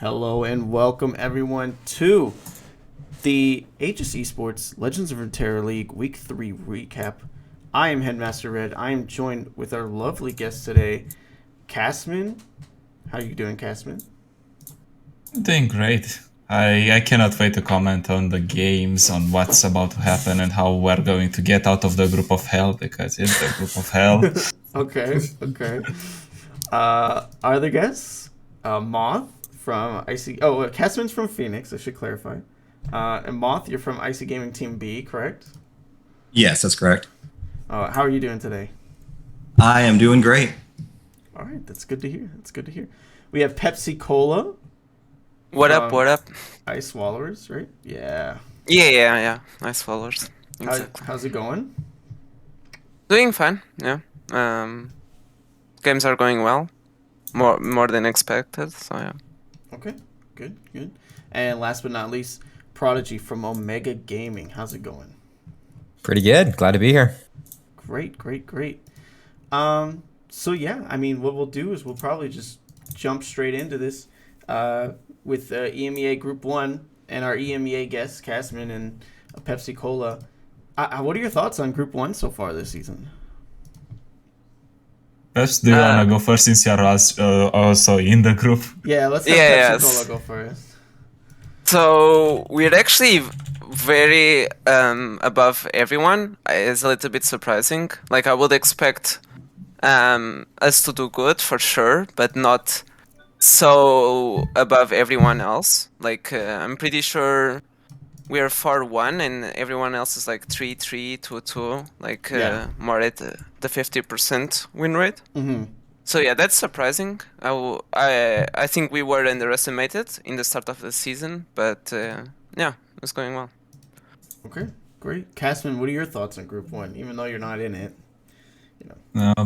Hello and welcome everyone to the Aegis Esports Legends of Runeterra League Week 3 recap. I am Headmaster Red. I am joined with our lovely guest today, Casman. How are you doing, Casman? Doing great. I cannot wait to comment on the games, on what's about to happen, and how we're going to get out of the group of hell, because it's the group of hell. Okay. Other guests? Moth from IC... Oh, Casman's from Phoenix, I should clarify. And Moth, you're from IC Gaming Team B, correct? Yes, that's correct. How are you doing today? I am doing great. All right, that's good to hear. We have Pepsi Cola. What up? Ice Swallowers, right? Yeah. Yeah. Nice followers. Exactly. How's it going? Doing fine. Yeah. Games are going well. More than expected. So yeah. Okay. Good. And last but not least, Prodigy from Omega Gaming. How's it going? Pretty good. Glad to be here. Great. So yeah, I mean, what we'll do is we'll probably just jump straight into this with EMEA Group 1 and our EMEA guests, Casman and Pepsi Cola. What are your thoughts on Group 1 so far this season? Peps, do you want to go first since you're also in the group? Yeah, let's have Pepsi Cola go first. So we're actually very above everyone. It's a little bit surprising. Like I would expect us to do good for sure, but not so above everyone else. Like I'm pretty sure we are 4-1 and everyone else is like 3-3, 2-2, like more at the 50% win rate. Mm-hmm. So yeah, that's surprising. I think we were underestimated in the start of the season, but yeah, it's going well. Okay, great. Casman, what are your thoughts on Group 1, even though you're not in it? I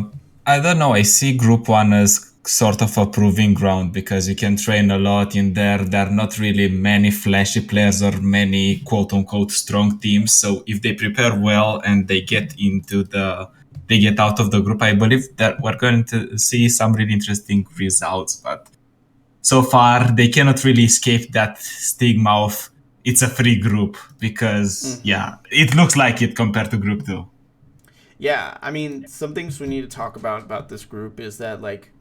don't know. I see Group 1 as sort of a proving ground because you can train a lot in there. There are not really many flashy players or many quote-unquote strong teams. So if they prepare well and they get out of the group, I believe that we're going to see some really interesting results. But so far, they cannot really escape that stigma of it's a free group because, it looks like it compared to Group 2. Yeah, I mean, some things we need to talk about this group is that, like,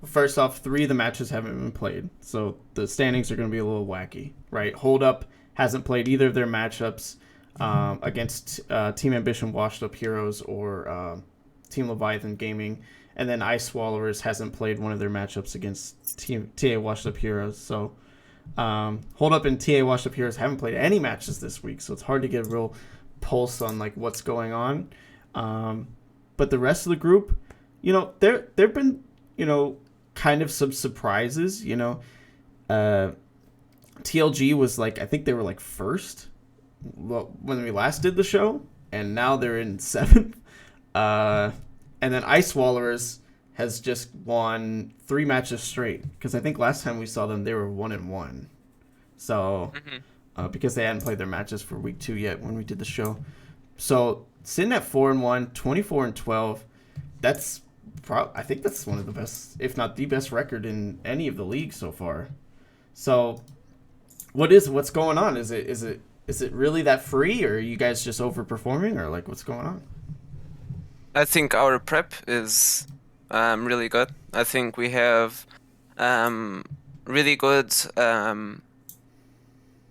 first off, 3 of the matches haven't been played, so the standings are going to be a little wacky, right? Hold Up hasn't played either of their matchups against Team Ambition Washed Up Heroes or Team Leviathan Gaming, and then Ice Swallowers hasn't played one of their matchups against TA Washed Up Heroes, so Hold Up and TA Washed Up Heroes haven't played any matches this week, so it's hard to get a real pulse on, like, what's going on. But the rest of the group, there've been, kind of some surprises, TLG was like, I think they were like first when we last did the show, and now they're in 7th. And then Ice Swallowers has just won 3 matches straight, because I think last time we saw them, they were 1-1. So, because they hadn't played their matches for week 2 yet when we did the show. So, sitting at 4-1, 24-12, I think that's one of the best, if not the best record in any of the leagues so far. So, what's going on? Is it really that free, or are you guys just overperforming, or like what's going on? I think our prep is really good. I think we have really good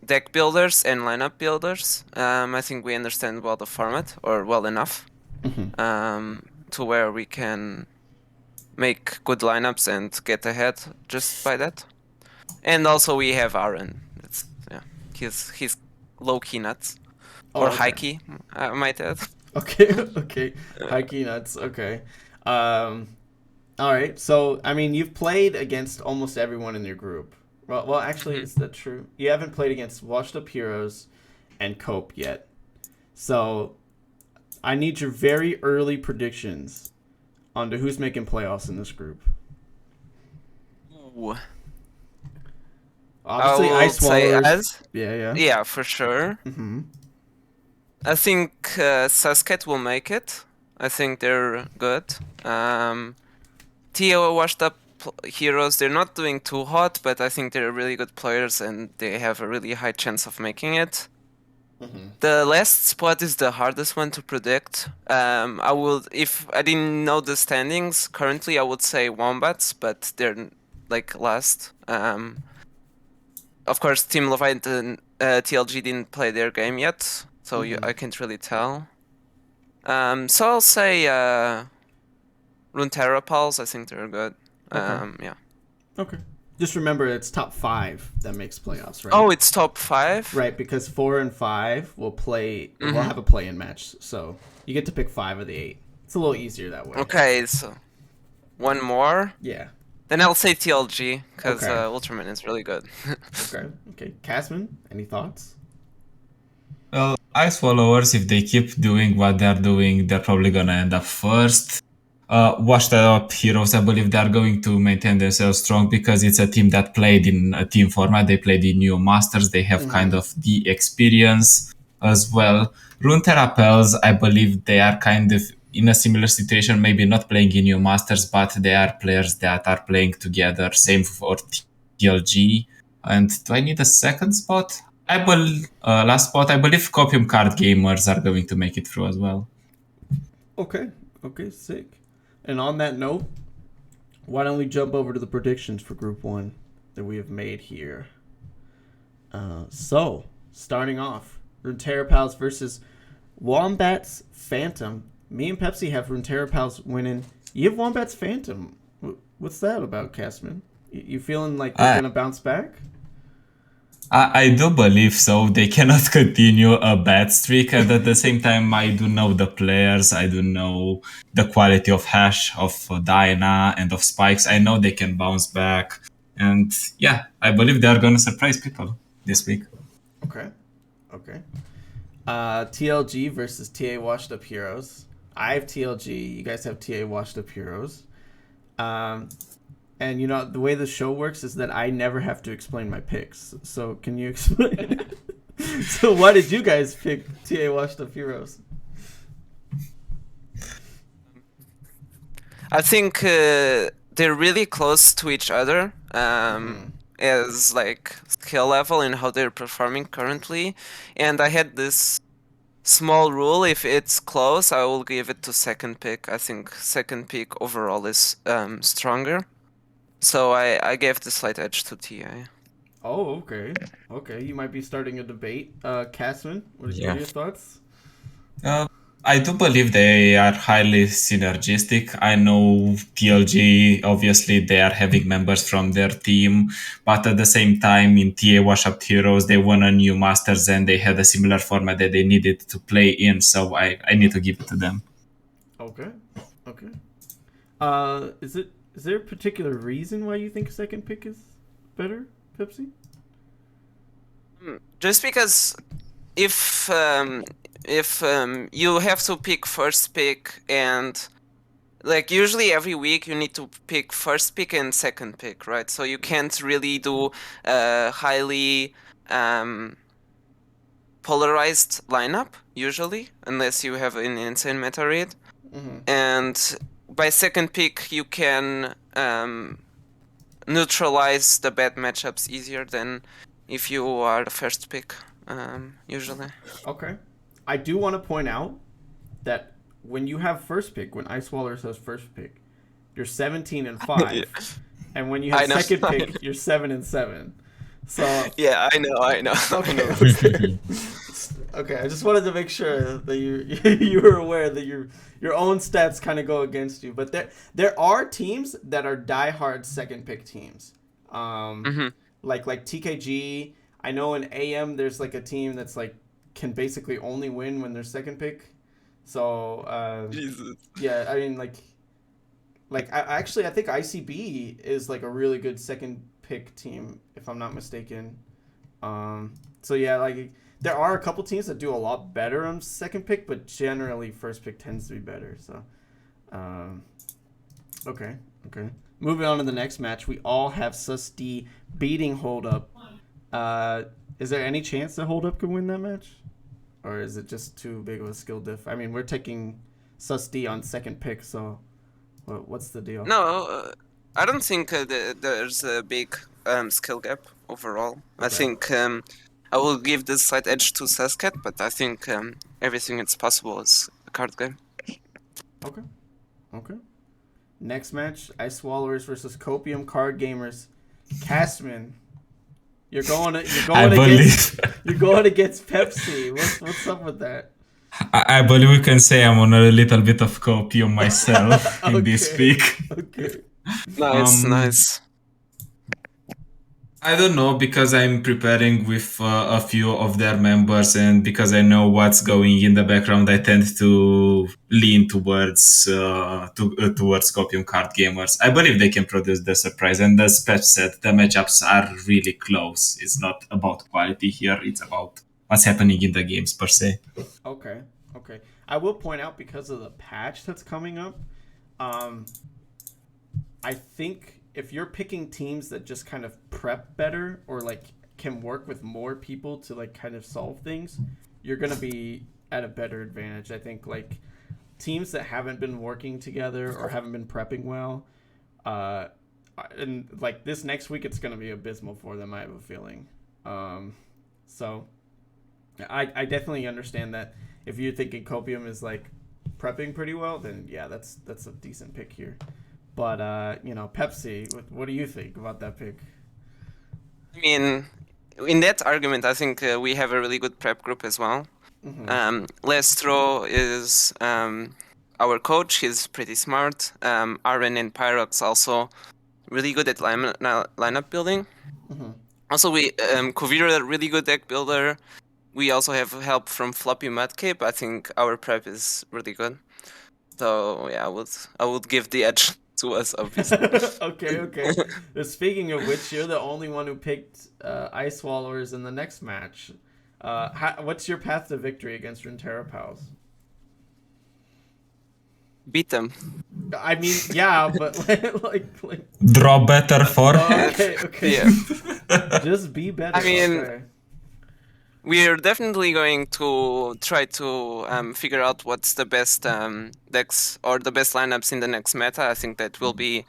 deck builders and lineup builders. I think we understand well the format, or well enough, to where we can make good lineups and get ahead just by that. And also we have Aaron. He's low-key nuts. Or high-key, I might add. Okay. High-key nuts, okay. Alright, so, I mean, you've played against almost everyone in your group. Well, actually, is that true? You haven't played against Washed Up Heroes and Cope yet. So, I need your very early predictions on to who's making playoffs in this group. Ooh. Obviously, Ice Swallowers. Yeah. Yeah, for sure. I think Sasket will make it. I think they're good. Tio Washed Up Heroes, they're not doing too hot, but I think they're really good players and they have a really high chance of making it. The last spot is the hardest one to predict. I would, if I didn't know the standings currently, I would say Wombats, but they're like last. Of course, Team Levite and TLG didn't play their game yet, so I can't really tell. So I'll say Runeterra Pulse. I think they're good. Okay. Yeah. Okay. Just remember, it's top 5 that makes playoffs, right? Oh, it's top 5? Right, because 4 and 5 will play. We'll have a play-in match, so you get to pick 5 of the 8. It's a little easier that way. Okay, so one more. Yeah. Then I'll say TLG, because Okay. Ultraman is really good. Okay. Casman, any thoughts? Well, Ice Followers, if they keep doing what they're doing, they're probably gonna end up first. Washed Up Heroes, I believe they're going to maintain themselves strong because it's a team that played in a team format. They played in New Masters. They have kind of the experience as well. Runeterra Pels, I believe they are kind of in a similar situation, maybe not playing in New Masters, but they are players that are playing together. Same for TLG. And do I need a second spot? Last spot, I believe Copium Card Gamers are going to make it through as well. Okay, sick. And on that note, why don't we jump over to the predictions for Group 1 that we have made here. So, starting off, Runeterra Pals versus Wombats Phantom. Me and Pepsi have Runeterra Pals winning. You have Wombats Phantom. What's that about, Casman? You feeling like they're going to bounce back? I do believe so. They cannot continue a bad streak, and at the same time, I do know the players. I do know the quality of Hash, of Dyna, and of Spikes. I know they can bounce back, and yeah, I believe they are going to surprise people this week. Okay. TLG versus TA Washed Up Heroes. I have TLG. You guys have TA Washed Up Heroes. And, you know, the way the show works is that I never have to explain my picks. So, can you explain? So, why did you guys pick TA Washed Up Heroes? I think they're really close to each other as like skill level and how they're performing currently. And I had this small rule: if it's close, I will give it to second pick. I think second pick overall is stronger. So I gave the slight edge to TA. Oh, okay. You might be starting a debate. Casman, what are your thoughts? I do believe they are highly synergistic. I know TLG, obviously, they are having members from their team, but at the same time, in TA Wash Up Heroes, they won a new Masters and they had a similar format that they needed to play in, so I need to give it to them. Okay. Is there a particular reason why you think second pick is better, Pepsi? Just because if you have to pick first pick, and like usually every week you need to pick first pick and second pick, right? So you can't really do a highly polarized lineup usually, unless you have an insane meta read. And by second pick you can neutralize the bad matchups easier than if you are the first pick usually. Okay. I do want to point out that when you have first pick, when Ice Wallers has first pick, you're 17 and 5. Yeah. And when you have second pick, you're 7 and 7. So yeah, I know. Okay. Okay, I just wanted to make sure that you were aware that your own stats kind of go against you. But there are teams that are diehard second pick teams. Like TKG. I know in AM there's like a team that's like can basically only win when they're second pick. So Jesus. Yeah, I mean like I think ICB is like a really good second pick team if I'm not mistaken. So yeah, like there are a couple teams that do a lot better on second pick, but generally first pick tends to be better. So okay. Moving on to the next match, we all have Sus-D beating Hold Up. Is there any chance that Hold Up could win that match? Or is it just too big of a skill diff? I mean, we're taking Sus-D on second pick, so what's the deal? No, I don't think there's a big skill gap overall. I Okay. think I will give this slight edge to Sasket, but I think everything that's possible is a card game. Okay. Okay. Next match, Ice Swallowers versus Copium Card Gamers. Castman, you're going against Pepsi. What's up with that? I believe we can say I'm on a little bit of copium myself in this pick. Okay. Nice, nice. I don't know, because I'm preparing with a few of their members, and because I know what's going in the background, I tend to lean towards towards Copium card gamers. I believe they can produce the surprise, and as Pep said, the matchups are really close. It's not about quality here; it's about what's happening in the games per se. Okay. Okay. I will point out, because of the patch that's coming up, I think if you're picking teams that just kind of prep better, or like can work with more people to like kind of solve things, you're going to be at a better advantage. I think like teams that haven't been working together or haven't been prepping well, and like this next week, it's going to be abysmal for them, I have a feeling. So I definitely understand that if you're thinking Copium is like prepping pretty well, then yeah, that's a decent pick here. But Pepsi, what do you think about that pick? I mean, in that argument, I think we have a really good prep group as well. Lestro is our coach. He's pretty smart. Aren and Pyrox also really good at lineup building. Also, we Kuvira, really good deck builder. We also have help from Floppy Mudcape. I think our prep is really good. So yeah, I would give the edge to us, obviously. Okay. Speaking of which, you're the only one who picked Ice Swallowers in the next match. What's your path to victory against Runeterra Pals? Beat them. I mean, yeah, but like Draw better for. Okay. Yeah. Just be better. I mean, okay. we're definitely going to try to figure out what's the best decks or the best lineups in the next meta. I think that will be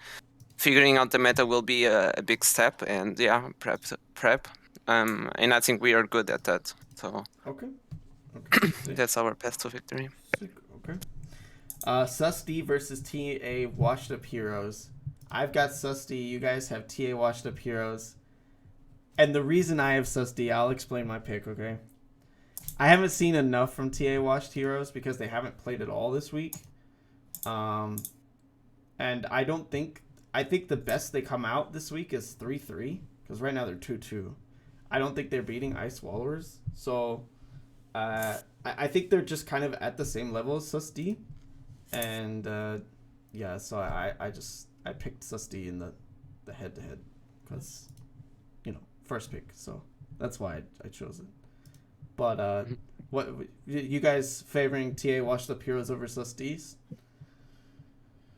figuring out the meta will be a big step, and yeah, prep. And I think we are good at that. So Okay. that's our path to victory. Okay. Susty versus TA Washed Up Heroes. I've got Susty. You guys have TA Washed Up Heroes. And the reason I have Susty, I'll explain my pick, okay? I haven't seen enough from TA Washed Heroes because they haven't played at all this week. And I think the best they come out this week is 3-3. Because right now they're 2-2. I don't think they're beating Ice Swallowers. So I think they're just kind of at the same level as Susty. And yeah, so I picked Susty in the head-to-head. Because, first pick, so that's why I chose it. But what you guys favoring TA Washed Up Heroes over Susties?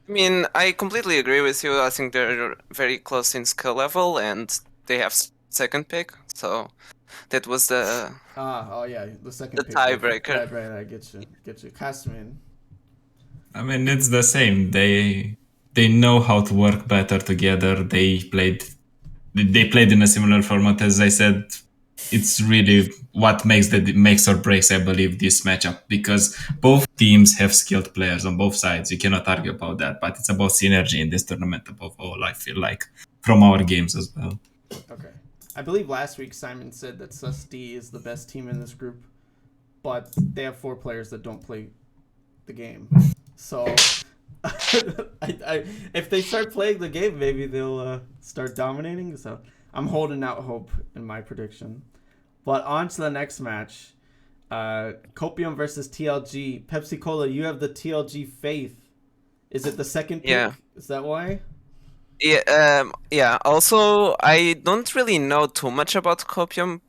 I mean, I completely agree with you. I think they're very close in skill level, and they have second pick. So that was the the second pick. Tiebreaker. Right. I get you. Castman. I mean, it's the same. They know how to work better together. They played in a similar format. As I said, it's really what makes or breaks, I believe, this matchup, because both teams have skilled players on both sides. You cannot argue about that, but it's about synergy in this tournament above all, I feel like, from our games as well. Okay. I believe last week Simon said that Susty is the best team in this group, but they have 4 players that don't play the game. So if they start playing the game, maybe they'll start dominating. So I'm holding out hope in my prediction. But on to the next match. Copium versus TLG. Pepsi Cola, you have the TLG Faith. Is it the second pick? Yeah. Is that why? Yeah. Yeah. Also, I don't really know too much about Copium.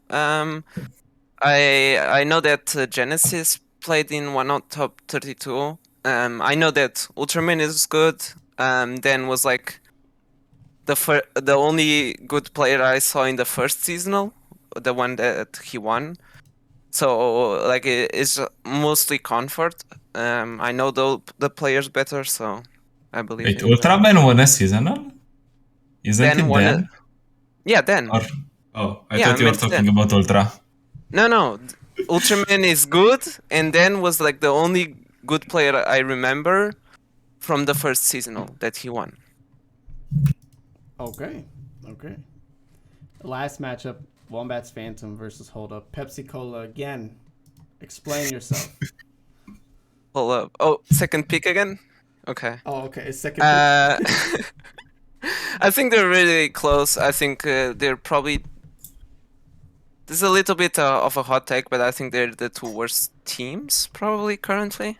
I know that Genesis played in one out top 32. I know that Ultraman is good. Dan was like the only good player I saw in the first seasonal, the one that he won. So like it's mostly comfort. I know the players better, so I believe. Wait, Ultraman won a seasonal? Isn't it won it. Dan? Yeah, Dan. Or I Yeah, thought I you were meant talking Dan. about Ultra. No. Ultraman is good, and Dan was like the only good player I remember from the first seasonal that he won. Okay. Last matchup: Wombats Phantom versus Hold Up. Pepsi Cola again. Explain yourself. Hold up. Oh, second pick again? Okay. Oh, okay. Second pick. I think they're really close. I think they're probably. This is a little bit of a hot take, but I think they're the two worst teams probably currently.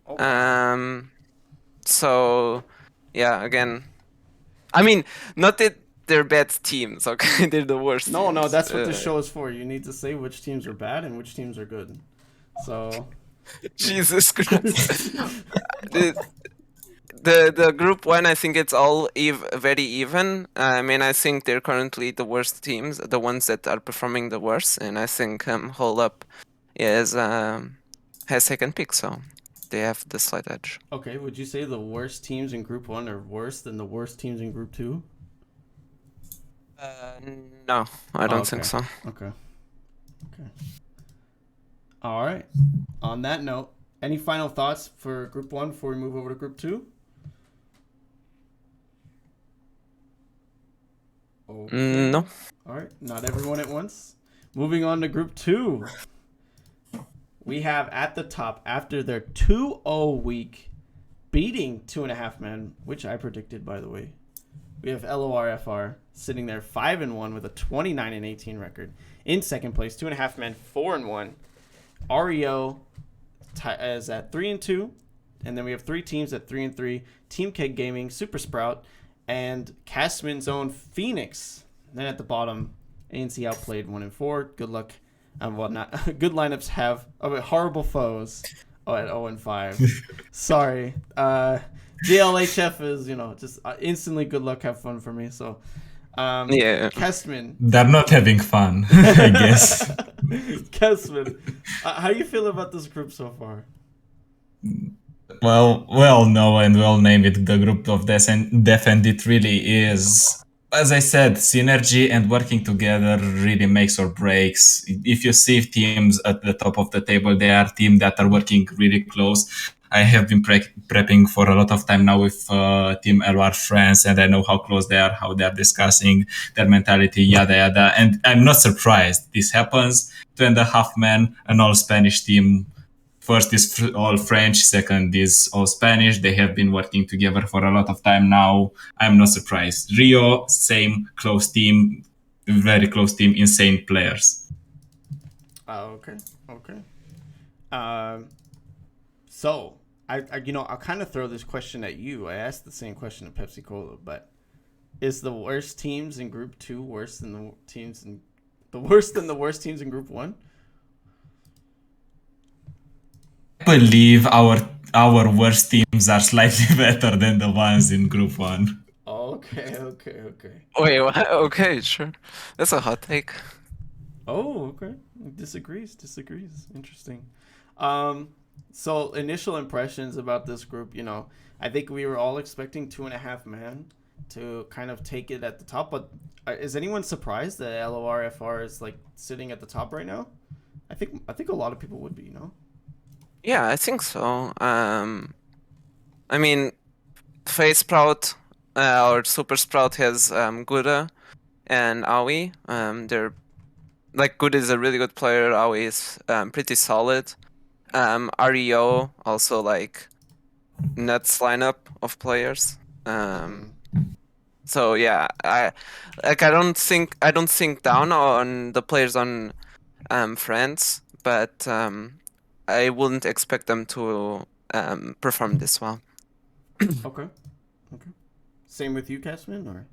Oh, wow. So, yeah, again, I mean, not that they're bad teams, okay? They're the worst No, teams. that's what this show is for. You need to say which teams are bad and which teams are good. So. Jesus Christ. The group one, I think it's all very even. I mean, I think they're currently the worst teams, the ones that are performing the worst, and I think Hold Up has second pick, so they have the slight edge. Okay, would you say the worst teams in Group 1 are worse than the worst teams in Group 2? No, I don't okay. think so. Okay. All right. On that note, any final thoughts for Group 1 before we move over to Group 2? Okay. No. All right. Not everyone at once. Moving on to Group 2. We have at the top, after their 2-0 week, beating 2.5 Men, which I predicted, by the way. We have LORFR sitting there 5-1 with a 29-18 record. In second place, 2.5 Men 4-1. REO is at 3-2. And then we have three teams at 3-3. Team Keg Gaming, Super Sprout, and Castman's own Phoenix. And then at the bottom, ANC outplayed 1-4. Good luck. Well, not good lineups have horrible foes. At 0-5. Sorry. JLHF is, just instantly good luck, have fun for me. So, Yeah. Kestman. They're not having fun, I guess. Kestman, how do you feel about this group so far? Well, we all know and we all name it the group of death, and it really is. As I said, synergy and working together really makes or breaks. If you see teams at the top of the table, they are teams that are working really close. I have been prepping for a lot of time now with Team LoR friends, and I know how close they are, how they are discussing their mentality, yada yada. And I'm not surprised. This happens. 2.5 Men, an all Spanish team. First is all French, second is all Spanish. They have been working together for a lot of time now. I'm not surprised. Rio, same, close team, very close team, insane players. Okay. So, I'll kind of throw this question at you. I asked the same question to Pepsi Cola, but is the worst teams in Group 2 worse than the worst teams in Group 1? I believe our worst teams are slightly better than the ones in Group 1. Okay. Wait, what? Okay, sure. That's a hot take. Oh, okay. Disagrees. Interesting. So initial impressions about this group, I think we were all expecting 2.5 Men to kind of take it at the top, but is anyone surprised that LORFR is like sitting at the top right now? I think a lot of people would be, Yeah, I think so. I mean, Face Sprout or Super Sprout has Gura and Aoi. They're like Gura is a really good player. Aoi is pretty solid. REO also like nuts lineup of players. So yeah, I don't think down on the players on France, but I wouldn't expect them to perform this well. Okay. Same with you, Cashman, or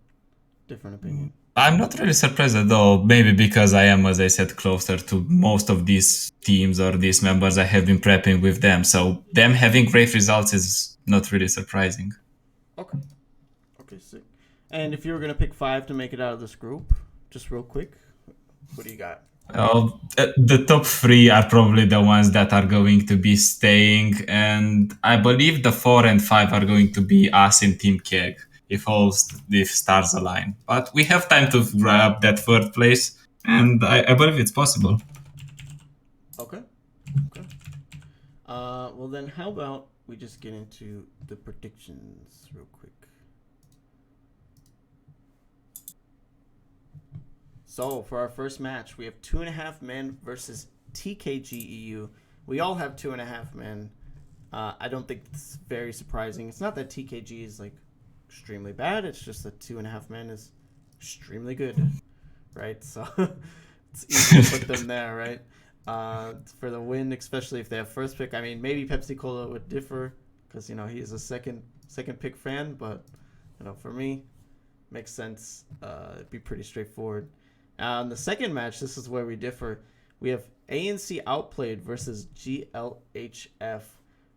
different opinion? I'm not really surprised at all. Maybe because I am, as I said, closer to most of these teams or these members. I have been prepping with them. So them having great results is not really surprising. Okay, sick. And if you were going to pick 5 to make it out of this group, just real quick, what do you got? The top 3 are probably the ones that are going to be staying. And I believe the 4 and 5 are going to be us in Team Keg. if the stars align. But we have time to grab that third place, and I believe it's possible. Okay. Okay. Well then, how about we just get into the predictions real quick. So for our first match, we have 2.5 men versus TKGEU. We all have 2.5 men. I don't think it's very surprising. It's not that TKG is like extremely bad. It's just that 2.5 men is extremely good, right? So it's easy to put them there, right? For the win, especially if they have first pick. I mean, maybe Pepsi Cola would differ because he is a second pick fan, but for me, makes sense. It'd be pretty straightforward. In the second match, this is where we differ. We have ANC Outplayed versus GLHF,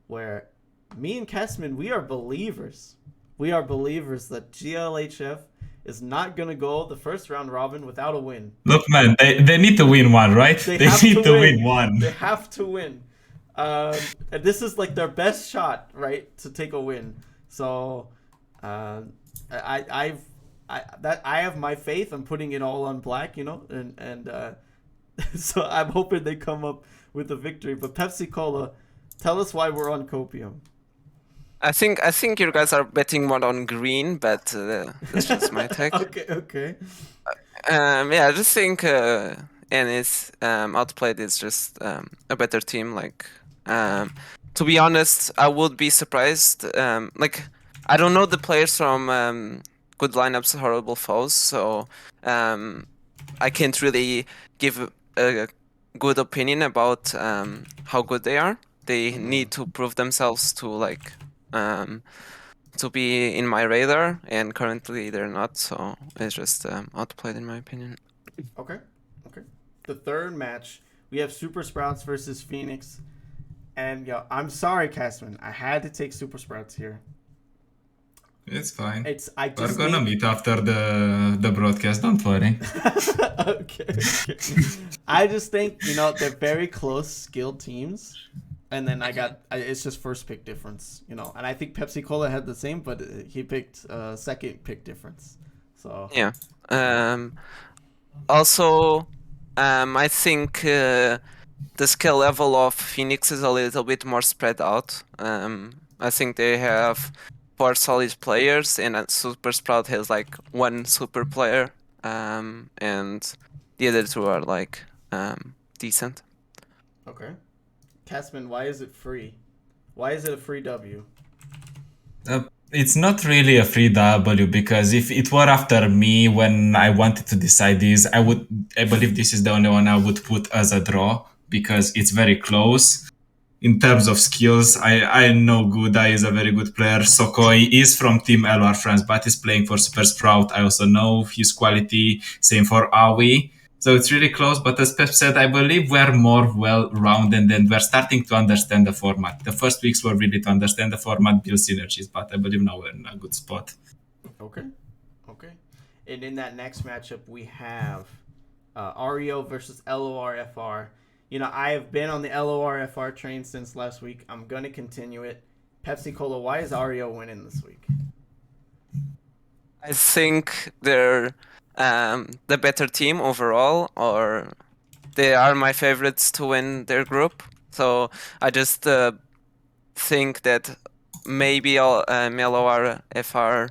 where me and Castman, we are believers. We are believers that GLHF is not going to go the first round robin without a win. Look, man, they need to win one, right? They need to win one. They have to win. And this is like their best shot, right, to take a win. So I have my faith. I'm putting it all on black, and so I'm hoping they come up with a victory. But Pepsi Cola, tell us why we're on copium. I think you guys are betting more on green, but that's just my take. Okay. Yeah, I just think Ennis Outplayed is just a better team. To be honest, I would be surprised. I don't know the players from Good Lineups, Horrible Foes, so I can't really give a good opinion about how good they are. They need to prove themselves to be in my radar, and currently they're not, so it's just Outplayed in my opinion. Okay. The third match, we have Super Sprouts versus Phoenix. And I'm sorry, Castman. I had to take Super Sprouts here. It's fine. We're gonna meet after the broadcast, don't worry. Okay. I just think, they're very close skilled teams. And then it's just first pick difference, and I think Pepsi Cola had the same, but he picked second pick difference. So yeah. Also, I think the skill level of Phoenix is a little bit more spread out. I think they have 4 solid players, and Super Sprout has one super player, and the other 2 are decent. Okay. Castman, why is it free? Why is it a free W? It's not really a free W, because if it were after me when I wanted to decide this, I believe this is the only one I would put as a draw, because it's very close. In terms of skills, I know Guda is a very good player. Sokoi is from Team LoR France, but is playing for Super Sprout. I also know his quality. Same for Awi. So it's really close, but as Pep said, I believe we're more well-rounded and we're starting to understand the format. The first weeks were really to understand the format, build synergies, but I believe now we're in a good spot. Okay. And in that next matchup, we have REO versus LORFR. I have been on the LORFR train since last week. I'm going to continue it. Pepsi Cola, why is REO winning this week? I think they're the better team overall, or they are my favorites to win their group. So I just think that maybe LOR FR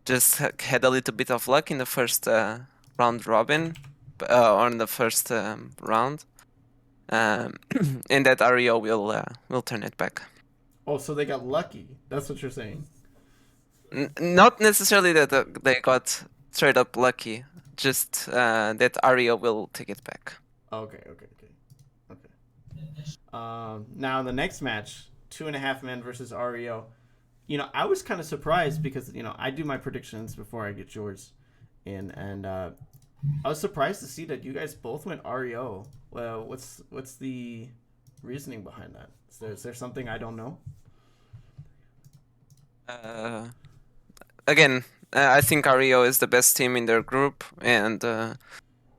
just had a little bit of luck in the first round robin, or in the first round, and that REO will turn it back. Oh, so they got lucky. That's what you're saying. Not necessarily that they got straight up lucky, just that REO will take it back. Okay. Now in the next match, 2.5 men versus REO. I was kind of surprised because I do my predictions before I get yours, and I was surprised to see that you guys both went REO. Well, what's the reasoning behind that? Is there something I don't know? Again, I think REO is the best team in their group, and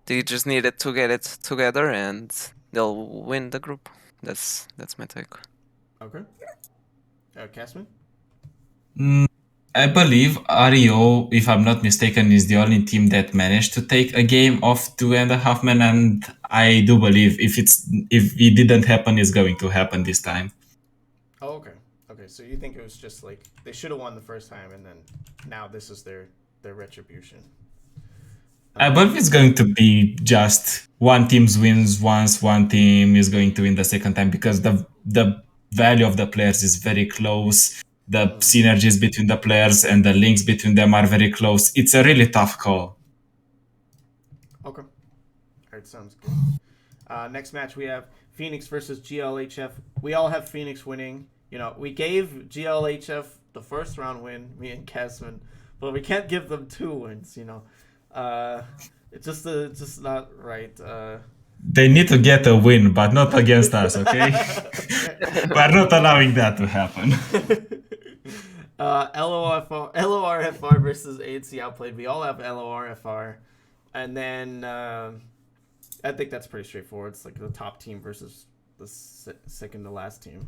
they just needed to get it together, and they'll win the group. That's my take. Okay. Castman? I believe REO, if I'm not mistaken, is the only team that managed to take a game of 2.5 men, and I do believe if it didn't happen, it's going to happen this time. Oh, okay. Okay, so you think it was just like they should have won the first time, and then now this is their retribution. I believe it's going to be just one team wins once, one team is going to win the second time because the value of the players is very close. The synergies between the players and the links between them are very close. It's a really tough call. Okay. All right, sounds good. Next match we have Phoenix versus GLHF. We all have Phoenix winning. You know, we gave GLHF the first round win, me and Casman, but we can't give them 2 wins. You know, it's just not right. They need to get a win, but not against us, okay? We're not allowing that to happen. LORFR versus ANC outplayed. We all have LORFR. And then I think that's pretty straightforward. It's like the top team versus the second to last team.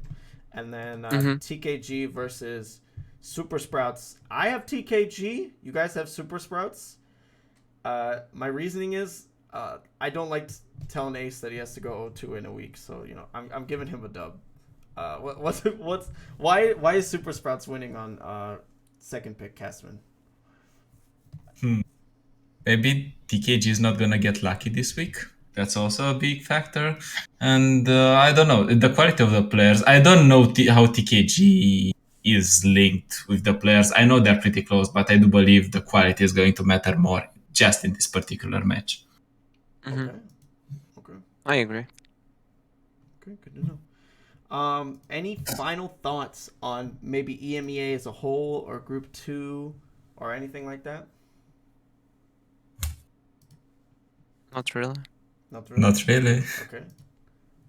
And then TKG versus Super Sprouts. I have TKG. You guys have Super Sprouts. My reasoning is I don't like telling Ace that he has to go 0-2 in a week. So, you know, I'm giving him a dub. Why is Super Sprouts winning on second pick, Castman? Maybe TKG is not gonna get lucky this week. That's also a big factor. And I don't know, the quality of the players. I don't know how TKG is linked with the players. I know they're pretty close, but I do believe the quality is going to matter more just in this particular match. Okay. I agree. Okay, good to know. Any final thoughts on maybe EMEA as a whole or Group 2 or anything like that? Not really. Not really. Okay.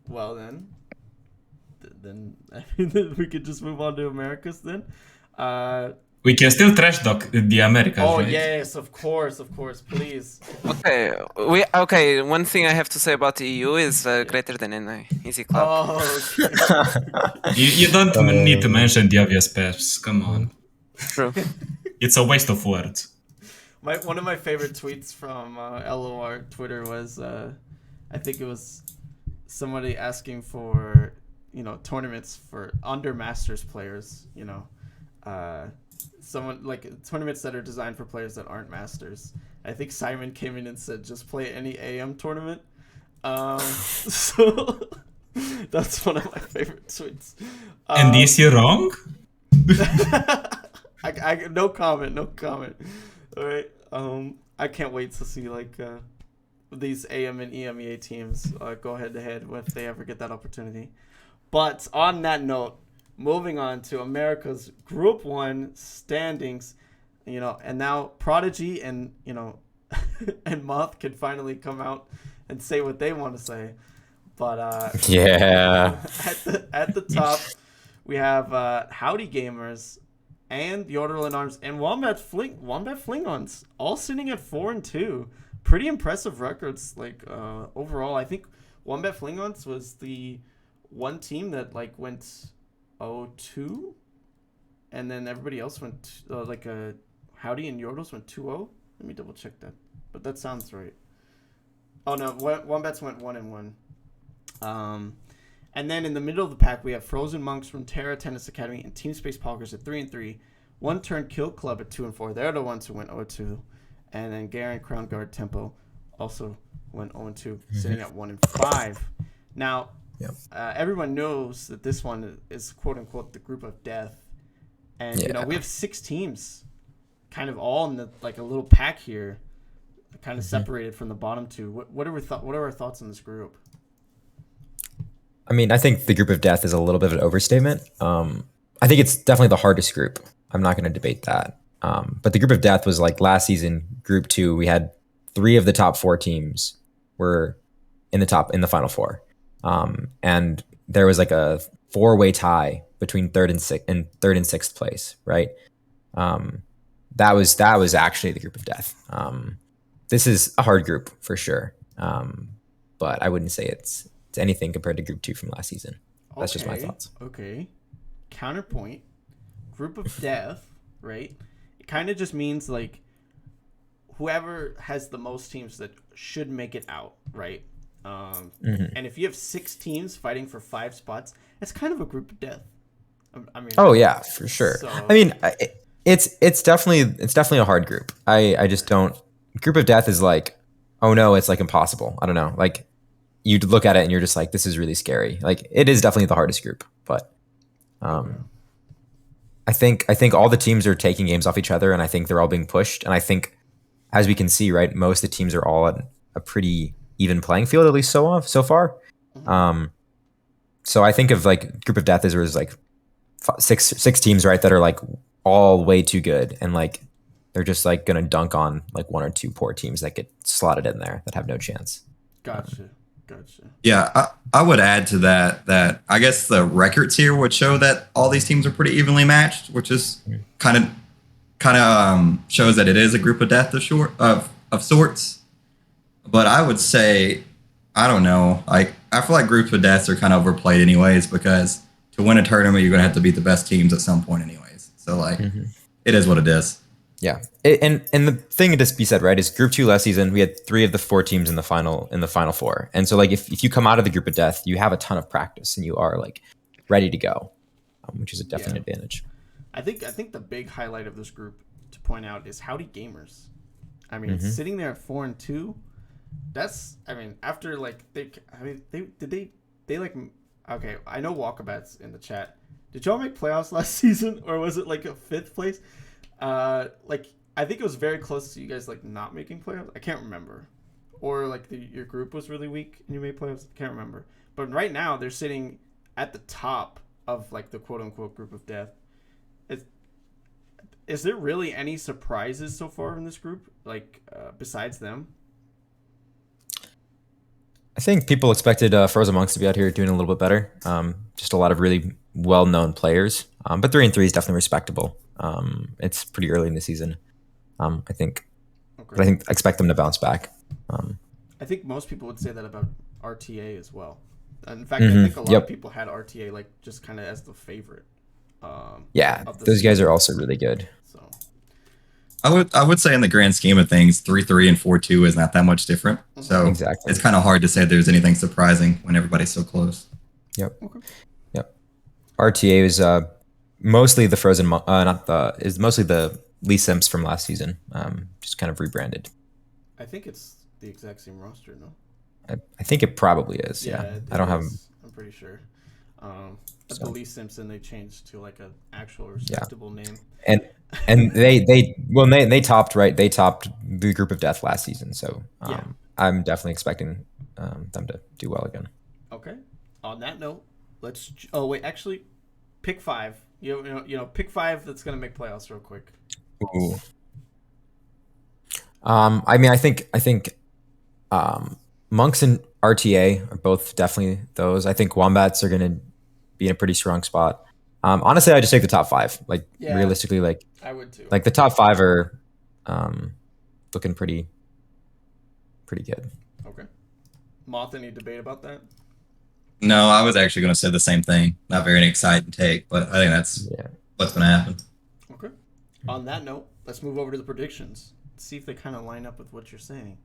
Well then we could just move on to Americas then. We can still trash talk the Americas, Oh right? yes, of course, please. Okay. One thing I have to say about the EU is greater than NA. Easy clap. Oh, okay. You don't need to mention the obvious peps. Come on. True. It's a waste of words. One of my favorite tweets from LOR Twitter was I think it was somebody asking for, you know, tournaments for under Masters players, you know, someone like tournaments that are designed for players that aren't Masters. I think Simon came in and said just play any AM tournament. So that's one of my favorite tweets. And is he wrong? I no comment. All right. I can't wait to see like these AM and EMEA teams go head to head if they ever get that opportunity. But on that note, moving on to America's Group 1 standings, you know, and now Prodigy and, you know, and Moth can finally come out and say what they want to say. But yeah, at the top, we have Howdy Gamers and the Orderland Arms and Wombat Flingons all sitting at 4-2. Pretty impressive records. Like overall, I think Wombat Flingons was the one team that like went 0-2, and then everybody else went Howdy and Yordles went 2-0. Let me double check that, but that sounds right. Oh no, Wombats went 1-1. And then in the middle of the pack, we have Frozen Monks from Terra Tennis Academy and Team Space Poggers at 3-3. One Turn Kill Club at 2-4. They're the ones who went 0-2. And then Garen Crown Guard Tempo also went 0-2, sitting at 1-5. Now, everyone knows that this one is quote unquote the group of death, and you know we have 6 teams, kind of all in the like a little pack here, kind of separated from the bottom 2. What are our thoughts on this group? I mean, I think the group of death is a little bit of an overstatement. I think it's definitely the hardest group. I'm not going to debate that. But the group of death was like last season, Group 2. We had 3 of the top 4 teams were in the final 4, and there was like a 4-way tie between third and sixth place. Right. That was actually the group of death. This is a hard group for sure. But I wouldn't say it's anything compared to Group 2 from last season. That's just my thoughts. Okay. Counterpoint. Group of death. right? It kind of just means like whoever has the most teams that should make it out, right? And if you have 6 teams fighting for 5 spots, it's kind of a group of death. I mean, Oh yeah, for sure. So- I mean, it's definitely a hard group. I just don't. Group of death is like, oh no, it's like impossible. I don't know. Like you look at it and you're just like, this is really scary. Like it is definitely the hardest group, but I think all the teams are taking games off each other, and I think they're all being pushed. And I think, as we can see, right, most of the teams are all at a pretty even playing field, at least so far. So I think of like group of death as there's like six teams, right, that are like all way too good, and like they're just like gonna dunk on like 1 or 2 poor teams that get slotted in there that have no chance. Gotcha. Yeah, I would add to that I guess the records here would show that all these teams are pretty evenly matched, which is kind of shows that it is a group of death of sorts. But I would say, I don't know, like I feel like groups of deaths are kind of overplayed anyways, because to win a tournament you're gonna have to beat the best teams at some point anyways. So like it is what it is. Yeah, and the thing to be said, right, is Group 2 last season we had 3 of the 4 teams in the final 4, and so like if you come out of the group of death, you have a ton of practice and you are like ready to go, which is a definite advantage. I think the big highlight of this group to point out is Howdy Gamers. I mean, sitting there at 4-2, that's after like they like okay, I know Walkabout's in the chat. Did y'all make playoffs last season, or was it like a 5th place? Like I think it was very close to you guys like not making playoffs. I can't remember, or like your group was really weak and you made playoffs. I can't remember. But right now they're sitting at the top of like the quote unquote group of death. Is there really any surprises so far in this group, like besides them? I think people expected Frozen Monks to be out here doing a little bit better. Just a lot of really well-known players, but 3-3 is definitely respectable. It's pretty early in the season, I think. Okay. But I expect them to bounce back. I think most people would say that about RTA as well. In fact, I think a lot of people had RTA like just kind of as the favorite. Yeah, those guys are also really good. So I would say in the grand scheme of things, 3-3 and 4-2 is not that much different. So exactly. It's kind of hard to say there's anything surprising when everybody's so close. Yep. Okay. Yep. RTA is mostly the Frozen, is mostly the Lee Simps from last season, just kind of rebranded. I think it's the exact same roster, no? I think it probably is. Yeah. I don't have. I'm pretty sure. The Lee Simpson they changed to like an actual respectable name. And they topped the group of death last season, so I'm definitely expecting them to do well again. Okay. On that note, let's. Oh wait, actually, pick 5. You know, pick 5 that's gonna make playoffs real quick. Ooh. I think Monks and RTA are both definitely those. I think Wombats are gonna be in a pretty strong spot. Honestly, I just take the top 5. Like realistically, like I would too. Like the top 5 are looking pretty good. Okay. Moth, any debate about that? No, I was actually going to say the same thing. Not very exciting take, but I think that's what's going to happen. Okay. On that note, let's move over to the predictions. See if they kind of line up with what you're saying.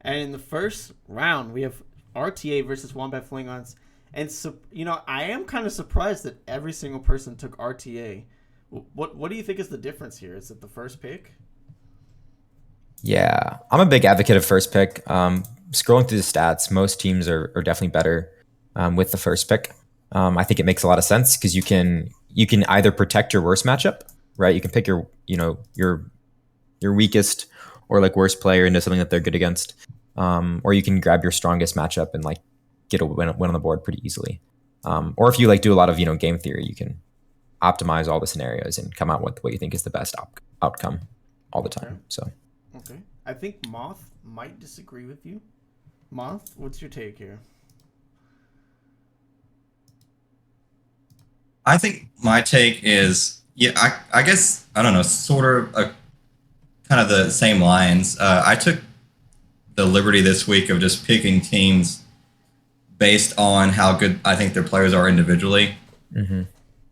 And in the first round, we have RTA versus Wombat Flingons. And so, I am kind of surprised that every single person took RTA. What do you think is the difference here? Is it the first pick? Yeah, I'm a big advocate of first pick. Scrolling through the stats, most teams are definitely better with the first pick. I think it makes a lot of sense because you can either protect your worst matchup, right? You can pick your weakest or like worst player into something that they're good against, or you can grab your strongest matchup and like get a win on the board pretty easily. Or if you like do a lot of game theory, you can optimize all the scenarios and come out with what you think is the best outcome all the time. So okay, I think Moth might disagree with you. Moth, what's your take here? I think my take is I guess I don't know, sort of kind of the same lines. I took the liberty this week of just picking teams based on how good I think their players are individually. Mm-hmm.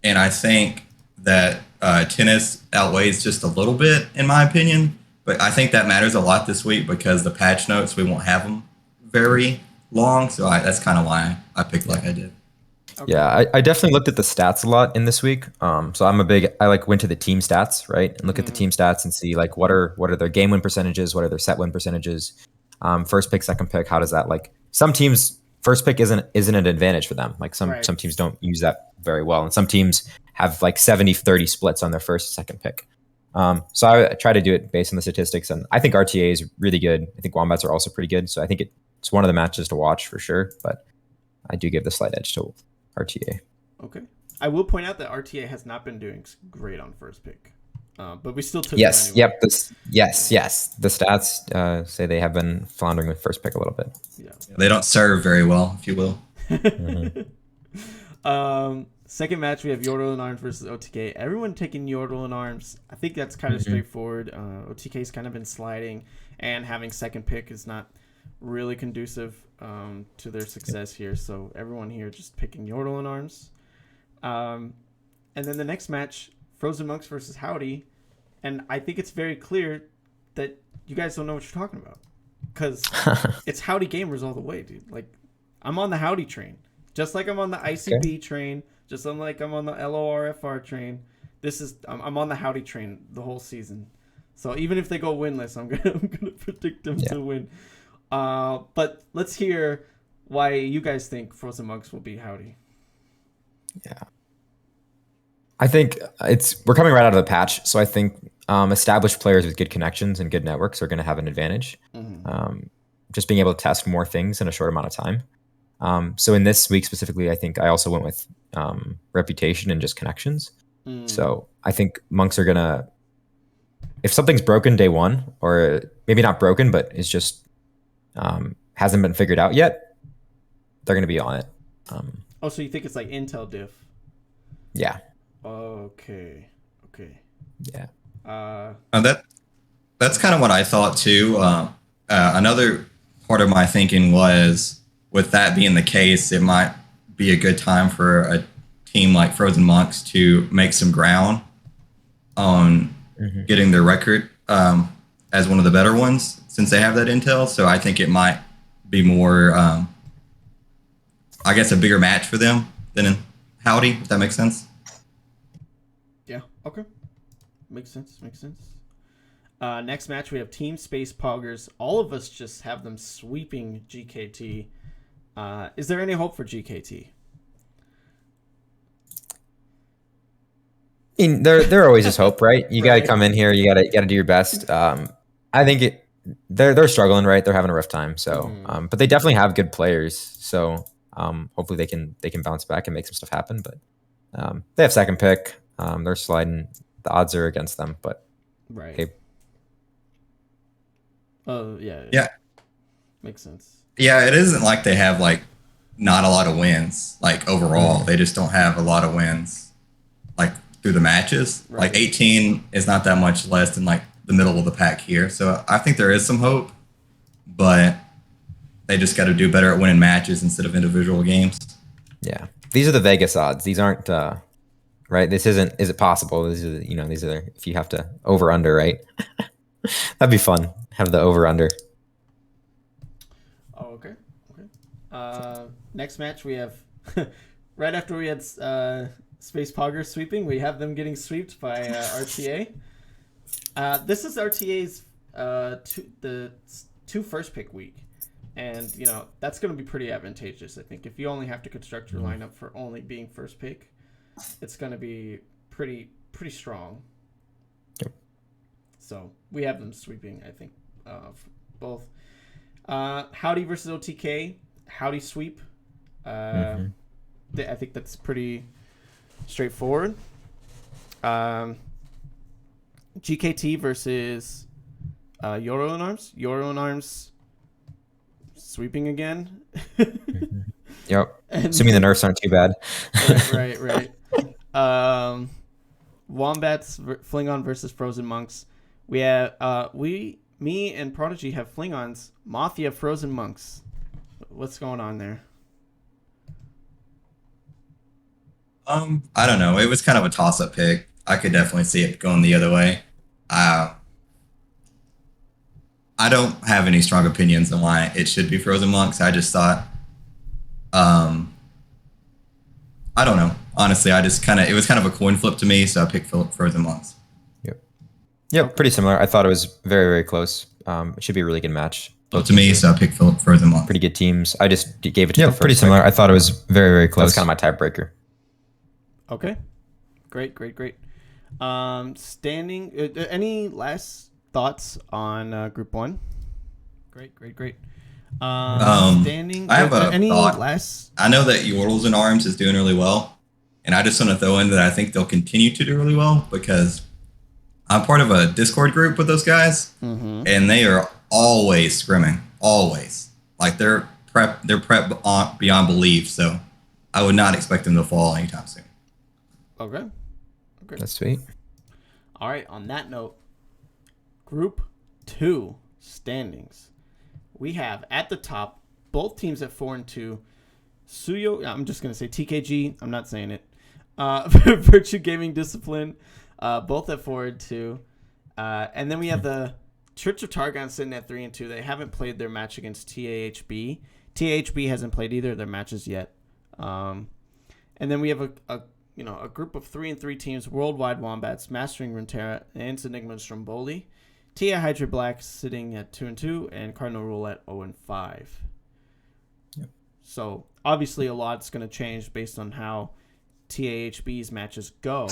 And I think that tennis outweighs just a little bit, in my opinion. But I think that matters a lot this week because the patch notes, we won't have them very long. So that's kind of why I picked like I did. Okay. Yeah, I definitely looked at the stats a lot in this week. So I went to the team stats, right? And look at the team stats and see like what are their game win percentages, what are their set win percentages. First pick, second pick, how does that like some teams first pick isn't an advantage for them. Like some teams don't use that very well. And some teams have like 70-30 splits on their first and second pick. So I try to do it based on the statistics, and I think RTA is really good. I think Wombats are also pretty good. So I think it's one of the matches to watch for sure, but I do give the slight edge to RTA. Okay. I will point out that RTA has not been doing great on first pick, but we still took Yes. them anyway. Yep. Yes. The stats say they have been floundering with first pick a little bit. Yeah. They don't serve very well, if you will. Second match, we have Yordle and Arms versus OTK. Everyone taking Yordle and Arms. I think that's kind of straightforward. OTK's kind of been sliding, and having second pick is not really conducive to their success here. So everyone here just picking Yordle and Arms. And then the next match, Frozen Monks versus Howdy. And I think it's very clear that you guys don't know what you're talking about. Because it's Howdy gamers all the way, dude. Like, I'm on the Howdy train. Just like I'm on the ICB train. Just like I'm on the LORFR train. I'm on the Howdy train the whole season. So even if they go winless, I'm gonna predict them to win. But let's hear why you guys think Frozen Monks will beat Howdy. Yeah. I think we're coming right out of the patch, so I think established players with good connections and good networks are going to have an advantage. Just being able to test more things in a short amount of time. So in this week specifically, I think I also went with reputation and just connections. So I think Monks are gonna, if something's broken day one, or maybe not broken, but it's just hasn't been figured out yet, they're gonna be on it. So you think it's like Intel diff? Yeah. Okay. Yeah. That's kind of what I thought too. Another part of my thinking was, with that being the case, it might be a good time for a team like Frozen Monks to make some ground on getting their record as one of the better ones, since they have that intel. So I think it might be more, I guess, a bigger match for them than in Howdy, if that makes sense. Yeah. Okay. Makes sense. Next match, we have Team Space Poggers. All of us just have them sweeping GKT. Is there any hope for GKT? I mean, there always is hope, right? You got to come in here. You got to do your best. I think they're struggling, right? They're having a rough time. So, but they definitely have good players. So, hopefully they can bounce back and make some stuff happen. But they have second pick. They're sliding. The odds are against them, but right. Hey. Oh yeah. Yeah. Makes sense. Yeah, it isn't like they have like not a lot of wins. Like overall, they just don't have a lot of wins. Like through the matches, like 18 is not that much less than like the middle of the pack here. So I think there is some hope, but they just got to do better at winning matches instead of individual games. Yeah, these are the Vegas odds. These aren't right. This isn't. Is it possible? These are these are if you have to over under, right? That'd be fun. Have the over under. Oh, okay. Next match we have right after we had Space Poggers sweeping, we have them getting swept by RTA. This is RTA's two first pick week, and that's going to be pretty advantageous. I think if you only have to construct your lineup for only being first pick, it's going to be pretty strong. Yep. So we have them sweeping, I think, both. Howdy versus OTK. Howdy sweep. I think that's pretty straightforward. GKT versus Yoro and Arms. Yoro and Arms sweeping again. Yep. Assuming the nerfs aren't too bad. Right. Wombats Flingon versus Frozen Monks. We have me and Prodigy have Flingons. Mafia Frozen Monks. What's going on there? I don't know. It was kind of a toss-up pick. I could definitely see it going the other way. I don't have any strong opinions on why it should be Frozen Monks. I just thought, I don't know. Honestly, it was kind of a coin flip to me, so I picked Frozen Monks. Yep, pretty similar. I thought it was very, very close. It should be a really good match. Flip to me, so I picked Frozen Monks. Pretty good teams. I just gave it to the first. Pretty similar. I thought it was very, very close. That was kind of my tiebreaker. Okay. Great. Standing. Any last thoughts on Group 1? Great. Standing. I have any thought. last? I know that Yordles in Arms is doing really well, and I just want to throw in that I think they'll continue to do really well because I'm part of a Discord group with those guys, and they are always scrimming, always. Like they're prep beyond belief. So I would not expect them to fall anytime soon. Okay. That's sweet. All right. On that note, Group 2 standings. We have at the top both teams at 4-2. Suyo, I'm just gonna say TKG. I'm not saying it. Virtue Gaming Discipline, both at 4-2. And then we have the Church of Targon sitting at 3-2. They haven't played their match against TAHB. TAHB hasn't played either of their matches yet. And then we have a group of 3-3 teams: Worldwide Wombats, Mastering Runeterra, and Enigma and Stromboli. TI Hydra Black sitting at 2-2, and Cardinal Rule at 0-5. Yep. So obviously a lot's going to change based on how TAHB's matches go.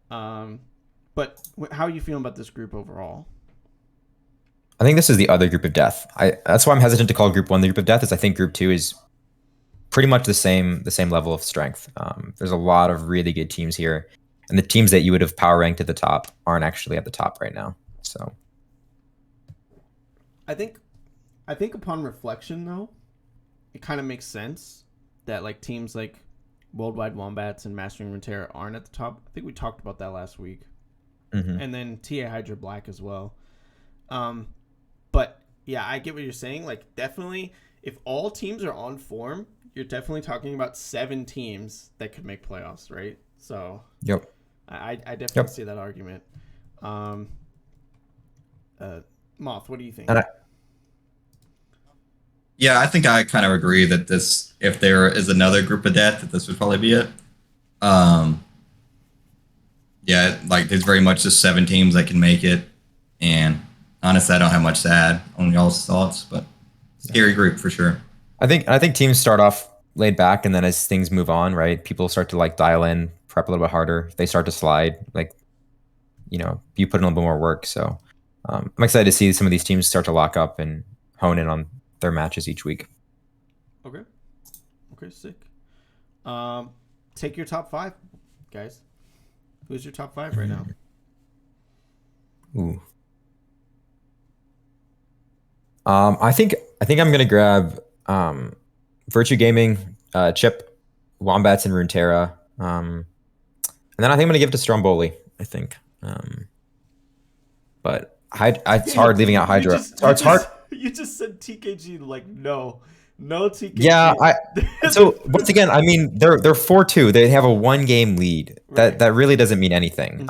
But how are you feeling about this group overall? I think this is the other group of death. That's why I'm hesitant to call Group 1 the group of death. Is I think Group 2 is pretty much the same level of strength. There's a lot of really good teams here, and the teams that you would have power ranked at the top aren't actually at the top right now. So, I think upon reflection, though, it kind of makes sense that like teams like Worldwide Wombats and Mastering Runeterra aren't at the top. I think we talked about that last week, and then TA Hydra Black as well. But yeah, I get what you're saying. Like, definitely, if all teams are on form, you're definitely talking about 7 teams that could make playoffs, right? So, yep, I definitely see that argument. Moth, what do you think? Yeah, I think I kind of agree that if there is another group of death, that this would probably be it. Yeah, like there's very much just 7 teams that can make it, and honestly, I don't have much to add on y'all's thoughts, but scary group for sure. I think teams start off laid back, and then as things move on, right, people start to like dial in, prep a little bit harder. They start to slide, like, you put in a little bit more work. So I'm excited to see some of these teams start to lock up and hone in on their matches each week. Okay, sick. Take your top 5, guys. Who's your top 5 right now? Ooh. I think I'm gonna grab Virtue Gaming, Chip, Wombats, and Runeterra. And then I think I'm gonna give it to Stromboli. I think. But it's hard leaving out Hydra. It's hard. You just said TKG, like no TKG. Yeah, so once again, I mean they're 4-2. They have a 1-game lead. Right. That really doesn't mean anything.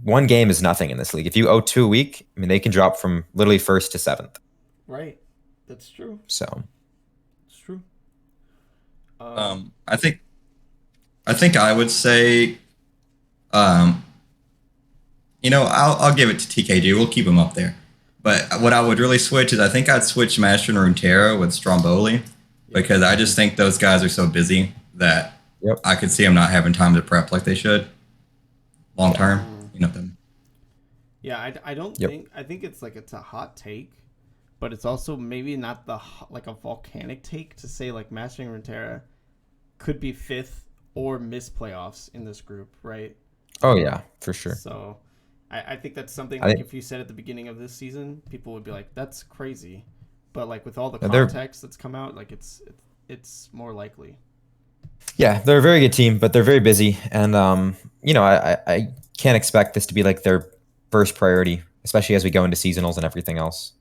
One game is nothing in this league. If you owe 2 a week, I mean they can drop from literally 1st to 7th. Right, that's true. So it's true. I think I would say, I'll give it to TKG. We'll keep him up there. But what I would really switch is I think I'd switch Master and Runeterra with Stromboli, because I just think those guys are so busy that I could see them not having time to prep like they should long term. Them. Yeah, I don't think. I think it's a hot take, but it's also maybe not like a volcanic take to say like Mastering Runeterra could be 5th or miss playoffs in this group, right? Oh yeah, for sure. So I think that's something like if you said at the beginning of this season, people would be like, "That's crazy," but like with all the context that's come out, like it's more likely. Yeah, they're a very good team, but they're very busy, and I can't expect this to be like their first priority, especially as we go into seasonals and everything else.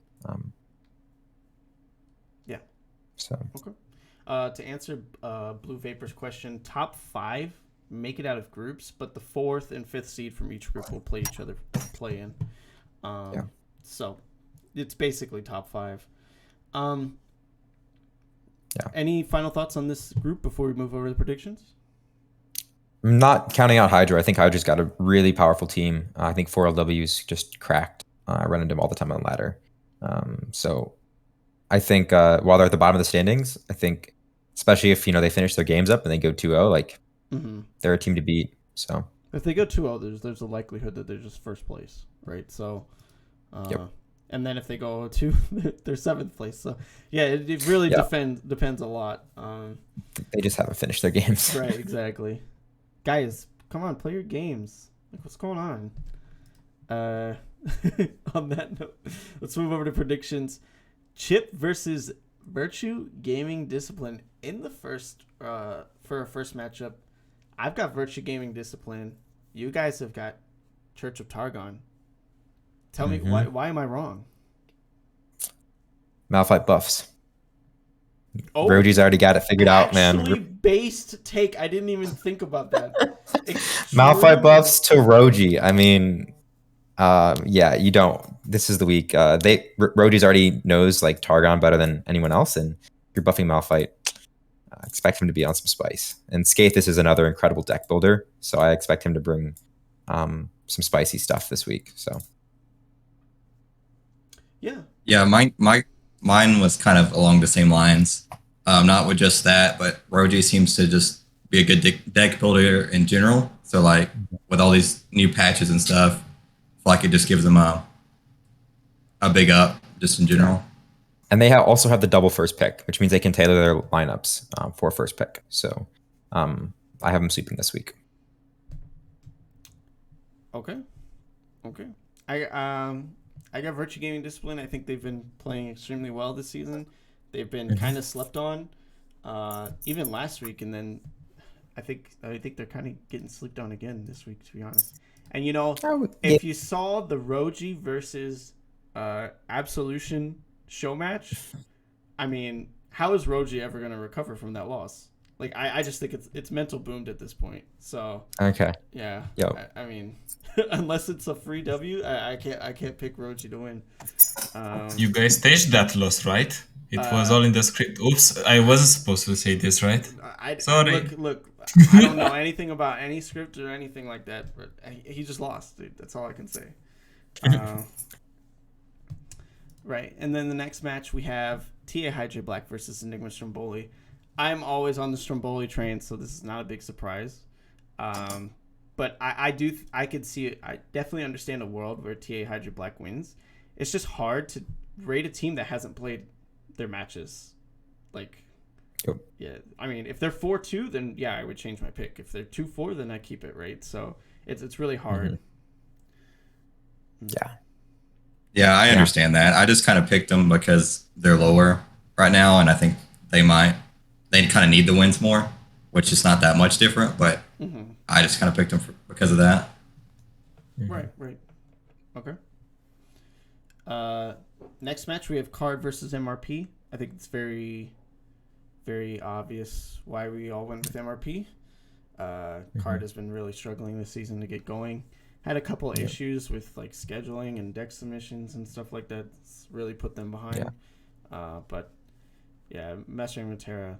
Yeah. So okay. To answer Blue Vapor's question, top 5 make it out of groups, but the 4th and 5th seed from each group will play each other play in. So it's basically top 5. Any final thoughts on this group before we move over to the predictions? I'm not counting out Hydra. I think Hydra's got a really powerful team. I think 4LW's just cracked. I run into them all the time on ladder. So I think while they're at the bottom of the standings, I think especially if they finish their games up and they go 2-0, like they're a team to beat. So if they go 2-0, there's a likelihood that they're just first place, right? So, and then if they go 2, they're 7th place. So yeah, it really depends a lot. They just haven't finished their games. Right, exactly. Guys, come on, play your games. Like, what's going on? On that note, let's move over to predictions. Chip versus Virtue Gaming Discipline in the first for a first matchup. I've got Virtue Gaming Discipline. You guys have got Church of Targon. Tell me why am I wrong? Malphite buffs. Oh, Roji's already got it figured out, man. Actually, based take. I didn't even think about that. Malphite buffs to Roji. I mean, you don't. This is the week. Roji's already knows like Targon better than anyone else, and if you're buffing Malphite, expect him to be on some spice. And Skathis is another incredible deck builder, so I expect him to bring some spicy stuff this week. So yeah, mine was kind of along the same lines. Not with just that, but Roji seems to just be a good deck builder in general. So like with all these new patches and stuff, I feel like it just gives them a big up just in general. And they also have the double first pick, which means they can tailor their lineups for first pick. So I have them sweeping this week. Okay. I got Virtue Gaming Discipline. I think they've been playing extremely well this season. They've been kind of slept on, even last week, and then I think they're kind of getting slept on again this week, to be honest. And if you saw the Roji versus Absolution show match, I mean, how is Roji ever going to recover from that loss? Like, I just think it's mental boomed at this point. So okay, yeah, yep. I mean, unless it's a free W, I can't pick Roji to win. You guys staged that loss, right? It was all in the script. Oops, I wasn't supposed to say this, right? Sorry. Look, I don't know anything about any script or anything like that, but he just lost, dude. That's all I can say. Right, and then the next match we have TA Hydra Black versus Enigma Stromboli. I'm always on the Stromboli train, so this is not a big surprise. But I could see it. I definitely understand a world where TA Hydra Black wins. It's just hard to rate a team that hasn't played their matches. Like, yeah, I mean, if they're 4-2, then yeah, I would change my pick. If they're 2-4, then I keep it, right? So it's really hard. Yeah, I understand that. I just kind of picked them because they're lower right now, and I think they kind of need the wins more, which is not that much different, but I just kind of picked them because of that. Right. Okay. Next match, we have Card versus MRP. I think it's very, very obvious why we all went with MRP. Card has been really struggling this season to get going. Had a couple of issues with like scheduling and deck submissions and stuff like that. It's really put them behind. But yeah, mastering Matera,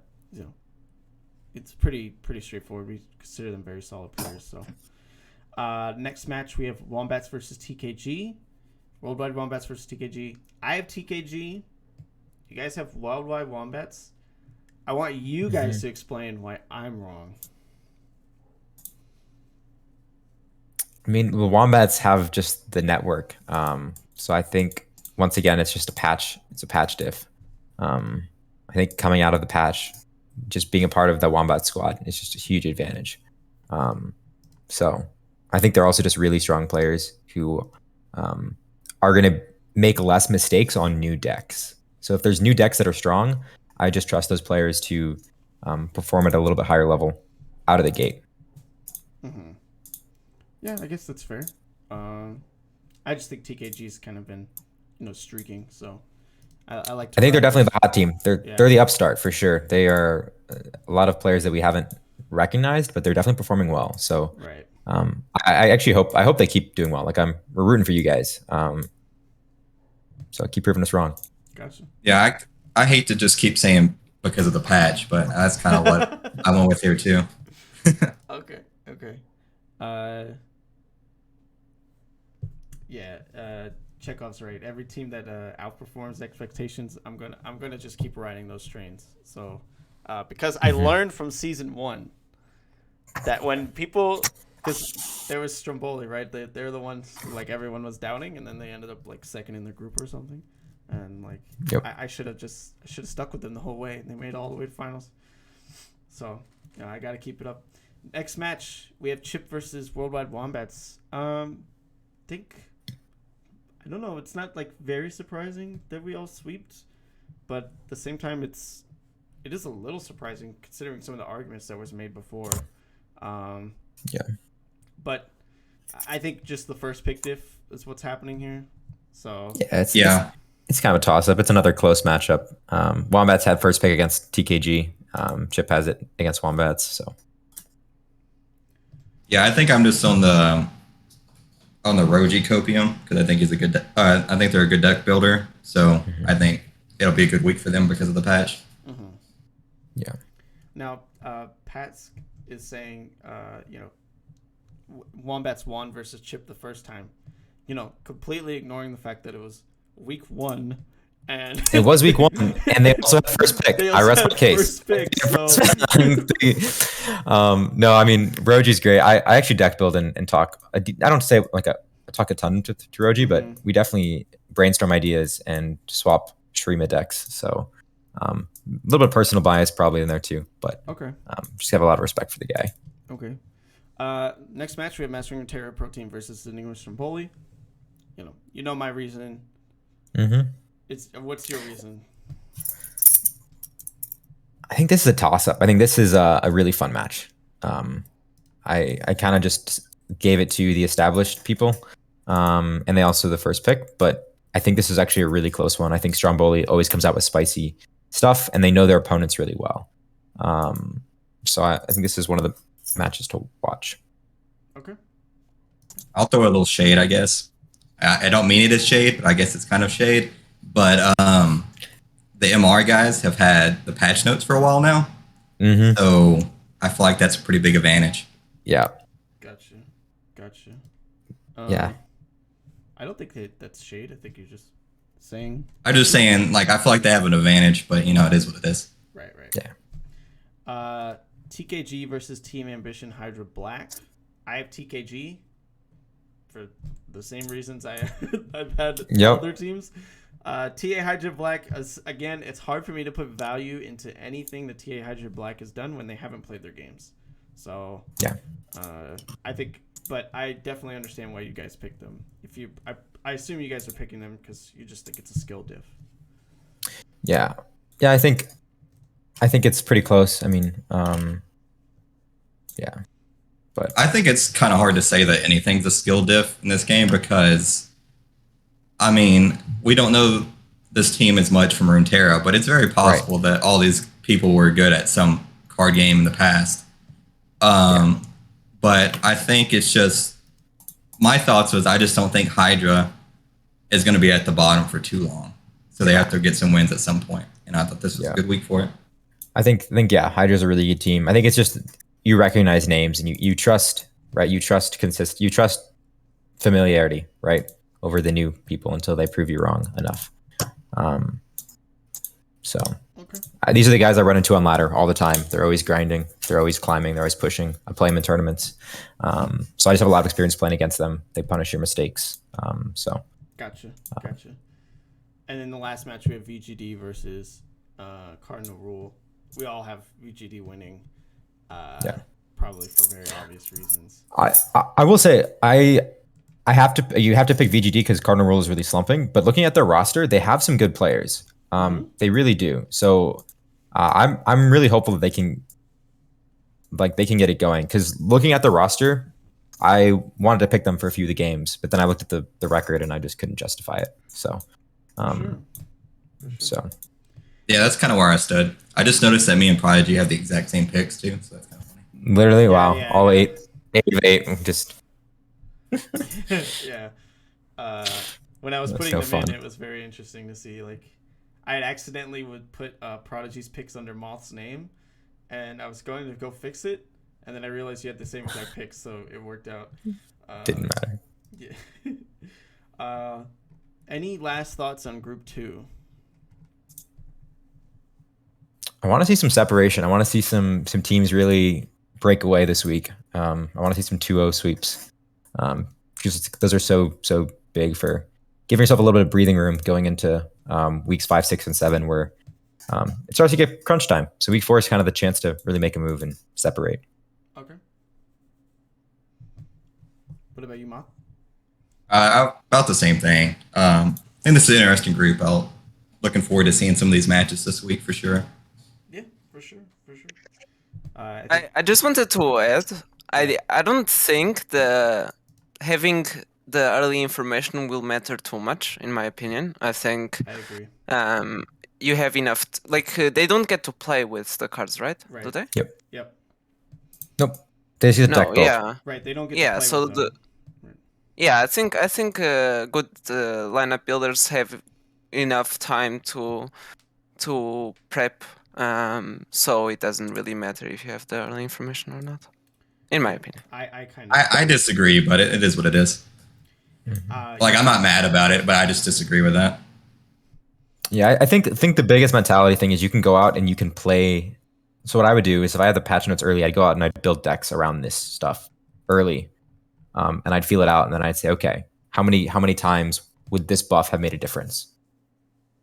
it's pretty straightforward. We consider them very solid players. So next match we have Wombats versus TKG. Worldwide Wombats versus TKG. I have TKG. You guys have Worldwide Wombats. I want you guys to explain why I'm wrong. I mean, the Wombats have just the network. So I think, once again, it's just a patch. It's a patch diff. I think coming out of the patch, just being a part of the Wombat squad is just a huge advantage. So I think they're also just really strong players who are going to make less mistakes on new decks. So if there's new decks that are strong, I just trust those players to perform at a little bit higher level out of the gate. Yeah, I guess that's fair. I just think TKG's kind of been, streaking. So I think they're definitely the hot team. They're the upstart for sure. They are a lot of players that we haven't recognized, but they're definitely performing well. So Right. I actually hope they keep doing well. Like we're rooting for you guys. So keep proving us wrong. Gotcha. Yeah, I hate to just keep saying because of the patch, but that's kind of what I went with here too. Okay. Chekhov's right. Every team that outperforms expectations, I'm gonna just keep riding those trains. So, because I learned from season 1 that when people, because there was Stromboli, right? They're the ones who, like, everyone was doubting, and then they ended up like second in their group or something. And like, Yep. I should have stuck with them the whole way. They made it all the way to finals. So, I got to keep it up. Next match, we have Chip versus Worldwide Wombats. I don't know. It's not like very surprising that we all sweeped, but at the same time, it is a little surprising considering some of the arguments that was made before. Yeah. But I think just the first pick diff is what's happening here. So it's kind of a toss up. It's another close matchup. Wombats had first pick against TKG. Chip has it against Wombats. So yeah, I think I'm just on the Roji Copium because I think he's a good. I think they're a good deck builder, so I think it'll be a good week for them because of the patch. Mm-hmm. Yeah. Now, Pat's is saying, Wombats won versus Chip the first time. Completely ignoring the fact that it was week 1, and it was week 1, and they also had first pick. I rest my case. First pick, so. No, I mean Roji's great. I actually deck build and talk. I don't say like I talk a ton to Roji, but we definitely brainstorm ideas and swap Shrima decks. So a little bit of personal bias probably in there too, but okay. Just have a lot of respect for the guy. Okay. Next match we have Mastering Terra Pro Team versus the English Stromboli. You know my reason. Mm-hmm. What's your reason? I think this is a toss-up. I think this is a really fun match. I kind of just gave it to the established people, and they also the first pick. But I think this is actually a really close one. I think Stromboli always comes out with spicy stuff, and they know their opponents really well. So I think this is one of the matches to watch. Okay. I'll throw a little shade, I guess. I don't mean it as shade, but I guess it's kind of shade. But the MR guys have had the patch notes for a while now. Mm-hmm. So I feel like that's a pretty big advantage. Yeah. Gotcha. Yeah. I don't think that's shade. I think you're just saying. I'm just saying, like, I feel like they have an advantage, but, it is what it is. Right. Yeah. TKG versus Team Ambition Hydra Black. I have TKG for the same reasons I've had other teams. TA Hydra Black, again, it's hard for me to put value into anything that TA Hydra Black has done when they haven't played their games. So yeah, I think, but I definitely understand why you guys picked them. I assume you guys are picking them because you just think it's a skill diff. Yeah. I think it's pretty close. I mean, yeah, but I think it's kind of hard to say that anything's a skill diff in this game because, I mean, we don't know this team as much from Runeterra, but it's very possible that all these people were good at some card game in the past. But I think it's just, my thoughts was I just don't think Hydra is going to be at the bottom for too long. So they have to get some wins at some point. And I thought this was a good week for it. I think Hydra's a really good team. I think it's just you recognize names and you trust, right? You trust familiarity, right? Over the new people until they prove you wrong enough. These are the guys I run into on ladder all the time. They're always grinding. They're always climbing. They're always pushing. I play them in tournaments. So I just have a lot of experience playing against them. They punish your mistakes. Gotcha. And then the last match, we have VGD versus Cardinal Rule. We all have VGD winning, probably for very obvious reasons. I will say you have to pick VGD because Cardinal Rule is really slumping. But looking at their roster, they have some good players. They really do. So I'm really hopeful that they can get it going. Because looking at the roster, I wanted to pick them for a few of the games, but then I looked at the record and I just couldn't justify it. So, Sure. So. Yeah, that's kind of where I stood. I just noticed that me and Prodigy have the exact same picks too, so that's kind of funny. Literally, Yeah, wow. yeah, All yeah. eight of eight. Just Yeah. When I was That's putting no them in, fun. it was very interesting to see. Like, I had accidentally would put Prodigy's picks under Moth's name, and I was going to go fix it, and then I realized you had the same exact picks, so it worked out. didn't matter. Yeah. Any last thoughts on Group 2? I want to see some separation. I want to see some teams really break away this week. I want to see some 2-0 sweeps because those are so big for giving yourself a little bit of breathing room going into weeks 5, 6, and 7, where it starts to get crunch time. So week 4 is kind of the chance to really make a move and separate. Okay. What about you, Moth? About the same thing. I think this is an interesting group. Looking forward to seeing some of these matches this week for sure. Yeah, for sure. I just wanted to add, I don't think having the early information will matter too much, in my opinion. I think I agree. you have enough. They don't get to play with the cards, right? Right. Do they? Yep. Nope. They see the deck No. build. Yeah. Right. They don't get Yeah. to play So with them. Right. yeah, I think good lineup builders have enough time to prep. So it doesn't really matter if you have the early information or not, in my opinion. I kind of. I disagree, but it is what it is. Like, I'm not mad about it, but I just disagree with that. Yeah, I think the biggest mentality thing is you can go out and you can play. So what I would do is if I had the patch notes early, I'd go out and I'd build decks around this stuff early, and I'd feel it out, and then I'd say, okay, how many times would this buff have made a difference?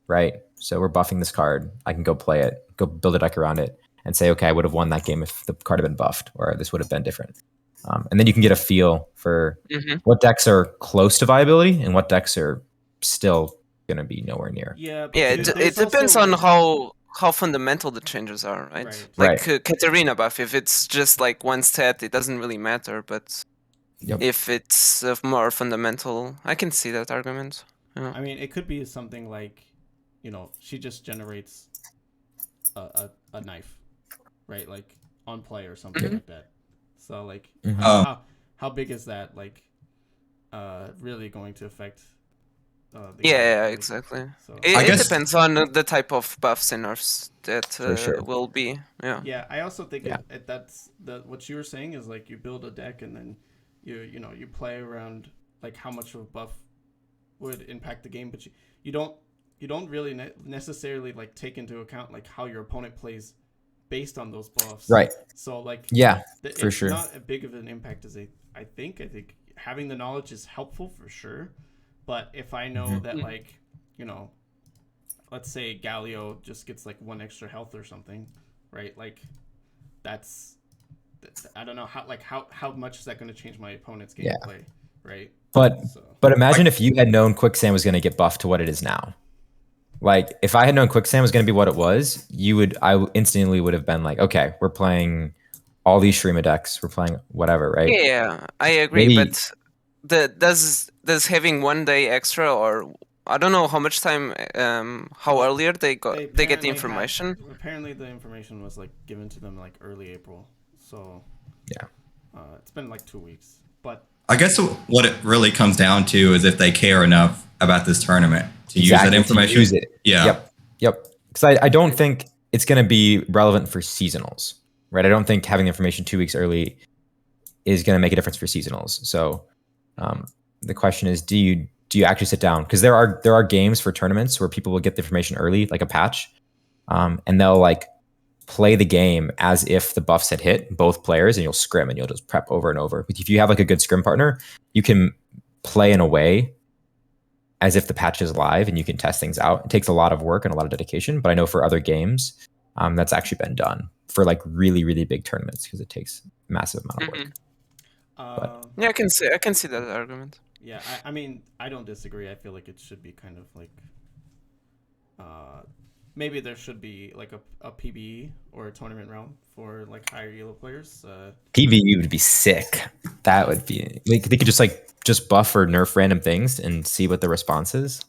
Right. So we're buffing this card. I can go play it, go build a deck around it, and say, okay, I would have won that game if the card had been buffed, or this would have been different. And then you can get a feel for what decks are close to viability and what decks are still going to be nowhere near. Yeah. But Yeah, dude, it there's depends also, on how fundamental the changes are, right? Right. Like Katarina buff, if it's just like one stat, it doesn't really matter. But if it's more fundamental, I can see that argument. Yeah. I mean, it could be something like, she just generates a knife, right? Like on play or something like that. So like, how big is that? Like, really going to affect? The Yeah, game? exactly. So It depends on the type of buffs and nerfs that sure. will be. Yeah. Yeah, I also think that's what you were saying is like you build a deck and then you play around like how much of a buff would impact the game, but you don't really necessarily like take into account like how your opponent plays based on those buffs. Right. So like for sure. Not as big of an impact as I think. I think having the knowledge is helpful for sure, but if I know that like let's say Galio just gets like 1 extra health or something, right? Like I don't know how much is that going to change my opponent's gameplay, right? But imagine if you had known Quicksand was going to get buffed to what it is now. Like if I had known Quicksand was going to be what it was, I instantly would have been like, okay, we're playing all these Shrima decks, we're playing whatever, right? Yeah, I agree. But does having 1 day extra, or I don't know how much time, how earlier they get the information. Apparently, the information was like given to them like early April, so it's been like 2 weeks. But I guess what it really comes down to is if they care enough about this tournament to use that information. To use it. Yeah. Yep. Because I don't think it's going to be relevant for seasonals, right? I don't think having information 2 weeks early is going to make a difference for seasonals. So the question is, do you actually sit down? Because there are games for tournaments where people will get the information early, like a patch, and they'll like play the game as if the buffs had hit both players, and you'll scrim and you'll just prep over and over. But if you have like a good scrim partner, you can play in a way as if the patch is live and you can test things out. It takes a lot of work and a lot of dedication, but I know for other games, that's actually been done for like really, really big tournaments because it takes a massive amount of work. Yeah, I can see that argument. Yeah, I mean, I don't disagree. I feel like it should be kind of like, maybe there should be like a PBE or a tournament realm for like higher elo players. PBE would be sick. That would be like they could just buff or nerf random things and see what the response is.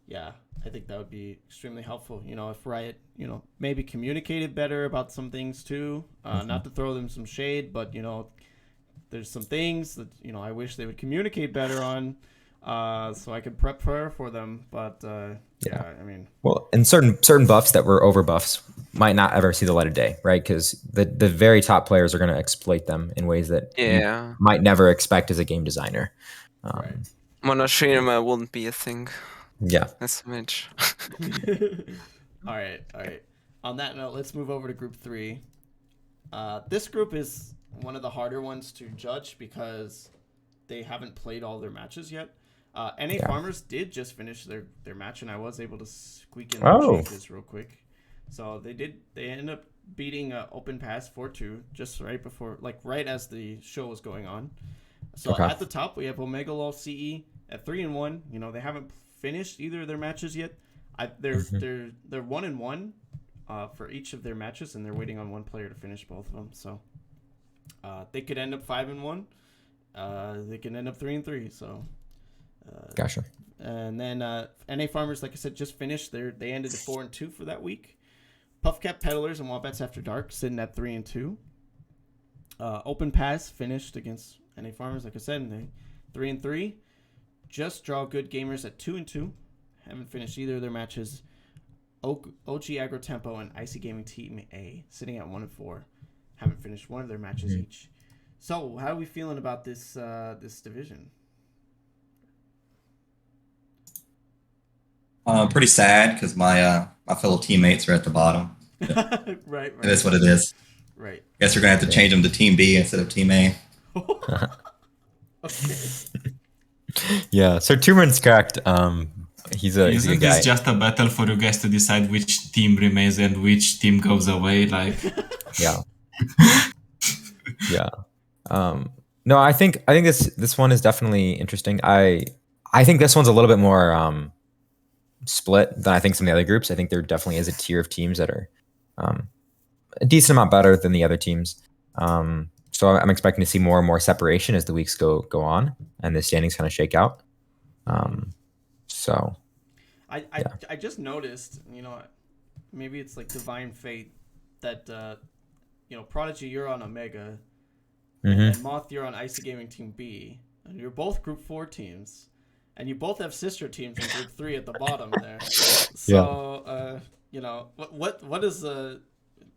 Yeah, I think that would be extremely helpful. You know, if Riot, you know, maybe communicated better about some things too. Not to throw them some shade, but you know, there's some things that you know I wish they would communicate better on, so I could prep for them. But yeah, I mean, well, and certain buffs that were over buffs might not ever see the light of day, right? Because the very top players are going to exploit them in ways that you might never expect as a game designer. right. Monoshirima wouldn't be a thing. Yeah. That's much. All right. On that note, let's move over to Group 3. This group is one of the harder ones to judge because they haven't played all their matches yet. NA Farmers did just finish their match, and I was able to squeak in the changes real quick. So they ended up beating Open Pass 4-2 just right before, like right as the show was going on. So at the top we have Omega LoL CE at 3-1. You know, they haven't finished either of their matches yet. They're 1-1 for each of their matches, and they're waiting on one player to finish both of them. So they could end up 5-1. They can end up 3-3. So Gotcha. And then NA Farmers, like I said, just finished. They ended at 4-2 for that week. Puffcap Peddlers and Wombats After Dark sitting at 3-2. Open Pass finished against NA Farmers, like I said, and they 3-3. Just Draw Good Gamers at 2-2. Haven't finished either of their matches. OG Agro Tempo and Icy Gaming Team A sitting at 1-4. Haven't finished one of their matches each. So how are we feeling about this division? Pretty sad because my fellow teammates are at the bottom. Right. It is what it is. Right. Guess we're gonna have to change them to Team B instead of Team A. Okay. Yeah. So Turman's cracked. He's a Isn't good guy. this just a battle for you guys to decide which team remains and which team goes away? Like, Yeah. Yeah. No, I think this one is definitely interesting. I think this one's a little bit more split than I think some of the other groups. I think there definitely is a tier of teams that are a decent amount better than the other teams. So I'm expecting to see more and more separation as the weeks go on and the standings kind of shake out. So I just noticed, you know, maybe it's like divine fate that you know, Prodigy, you're on Omega, and Moth, you're on Icy Gaming Team B, and you're both Group 4 teams, and you both have sister teams in Group 3 at the bottom there. So you know, what is the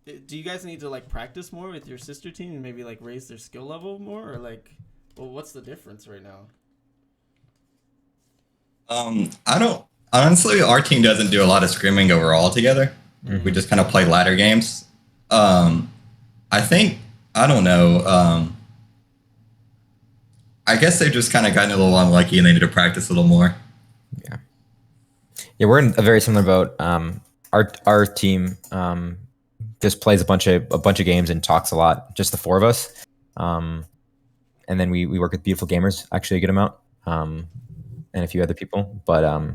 do you guys need to like practice more with your sister team and maybe like raise their skill level more, or like, well, what's the difference right now? I don't honestly. Our team doesn't do a lot of scrimming overall together. We just kind of play ladder games. I think I don't know. I guess they've just kind of gotten a little unlucky and they need to practice a little more. Yeah, we're in a very similar boat. Our team just plays a bunch of games and talks a lot. Just the four of us, and then we work with Beautiful Gamers actually a good amount, and a few other people. But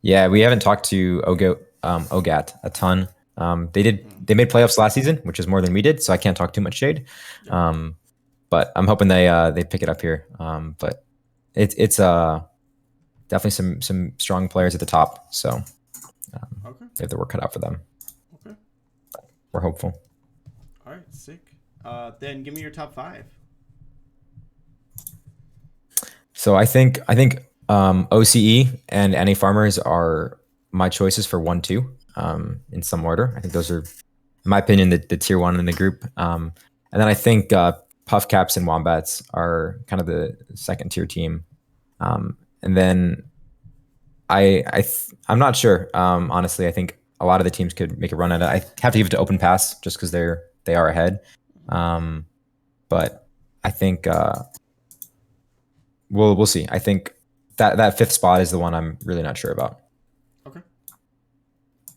yeah, we haven't talked to OGAT a ton. They made playoffs last season, which is more than we did, so I can't talk too much shade. But I'm hoping they pick it up here. But it's definitely some strong players at the top, so they have the work cut out for them. Okay. We're hopeful. All right, sick. Then give me your top 5. So I think OCE and NA Farmers are my choices for 1-2 in some order. I think those are, in my opinion, the tier 1 in the group. And then I think Puff Caps and Wombats are kind of the second tier team. And then I'm not sure. Honestly, I think a lot of the teams could make a run at it. I have to give it to Open Pass just because they are ahead. But I think we'll see. I think that 5th spot is the one I'm really not sure about. Okay.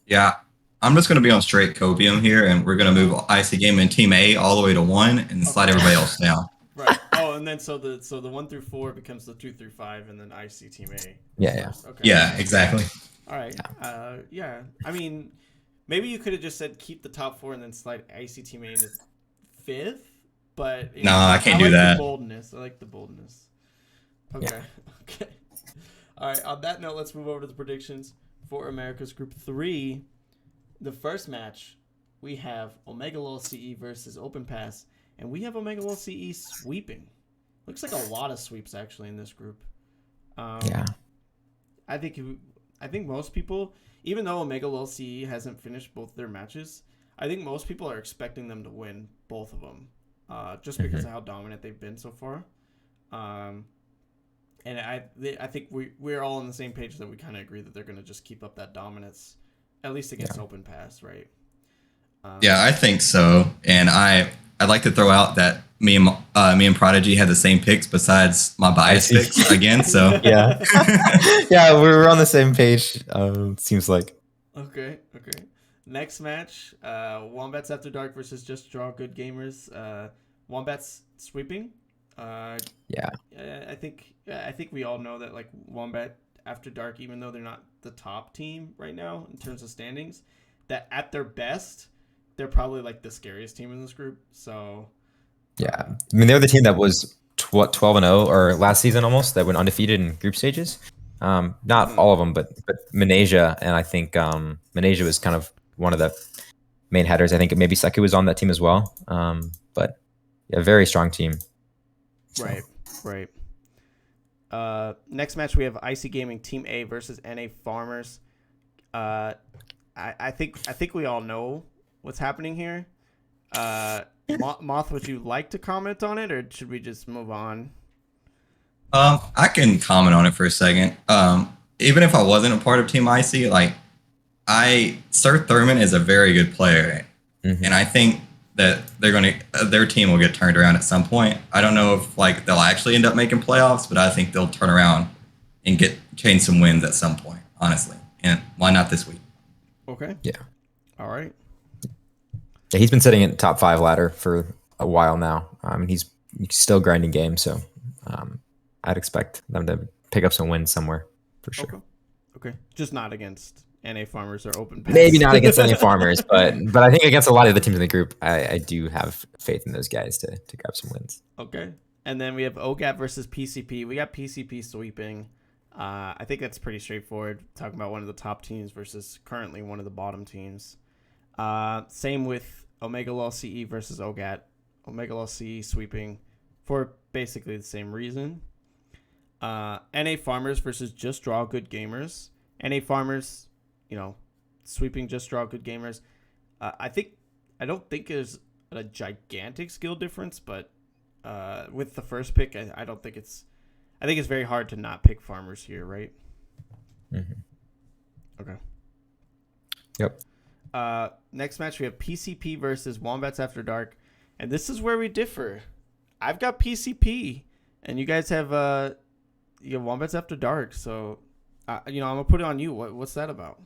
Yeah, I'm just going to be on straight copium here, and we're going to move Icy Game and Team A all the way to 1 and slide everybody else down. Right. Oh, and then so the 1 through 4 becomes the 2 through 5, and then Icy Team A. Yeah. Okay. Yeah, exactly. All right. Yeah. I mean, maybe you could have just said keep the top 4 and then slide Icy Team A into 5th, but No, I can't do like that. The boldness. I like the boldness. Okay. Yeah. Okay. All right. On that note, let's move over to the predictions for America's Group 3. The first match, we have Omega LoL CE versus Open Pass, and we have Omega LoL CE sweeping. Looks like a lot of sweeps actually in this group. Yeah. I think most people, even though Omega LoL CE hasn't finished both their matches, I think most people are expecting them to win both of them, just because of how dominant they've been so far. And I think we're all on the same page that we kind of agree that they're going to just keep up that dominance, at least against Open Pass, right? Yeah, I think so. And I'd like to throw out that me and Prodigy had the same picks besides my bias picks again. So Yeah. Yeah, we were on the same page. Seems like. Okay. Next match, Wombats After Dark versus Just Draw Good Gamers. Wombats sweeping. Yeah. I think we all know that like Wombat After Dark, even though they're not the top team right now in terms of standings, that at their best, they're probably like the scariest team in this group. So Yeah. I mean, they're the team that was 12-0 or last season almost that went undefeated in group stages. Not all of them, but Malaysia, and I think Malaysia was kind of one of the main headers. I think maybe Seku was on that team as well. But yeah, very strong team. So. Right. Next match we have Icy Gaming Team A versus NA Farmers. I think we all know what's happening here. Moth, would you like to comment on it, or should we just move on? I can comment on it for a second. Even if I wasn't a part of Team Icy, like Sir Thurman is a very good player, and I think that their team will get turned around at some point. I don't know if like they'll actually end up making playoffs, but I think they'll turn around and change some wins at some point. Honestly, and why not this week? Okay. Yeah. All right. Yeah, he's been sitting in top 5 ladder for a while now. He's still grinding games, so I'd expect them to pick up some wins somewhere for sure. Okay. Just not against NA Farmers or Open Pass. Maybe not against NA Farmers, but I think against a lot of the teams in the group, I do have faith in those guys to grab some wins. Okay. And then we have OGAT versus PCP. We got PCP sweeping. I think that's pretty straightforward. Talking about one of the top teams versus currently one of the bottom teams. Same with Omega LoL CE versus OGAT. Omega LoL CE sweeping for basically the same reason. NA Farmers versus Just Draw Good Gamers. NA Farmers, sweeping Just Draw Good Gamers. I don't think there's a gigantic skill difference, but with the first pick, I don't think it's. I think it's very hard to not pick Farmers here, right? Okay. Yep. Next match, we have PCP versus Wombats After Dark. And this is where we differ. I've got PCP, and you guys have Wombats After Dark. So, I'm going to put it on you. What's that about?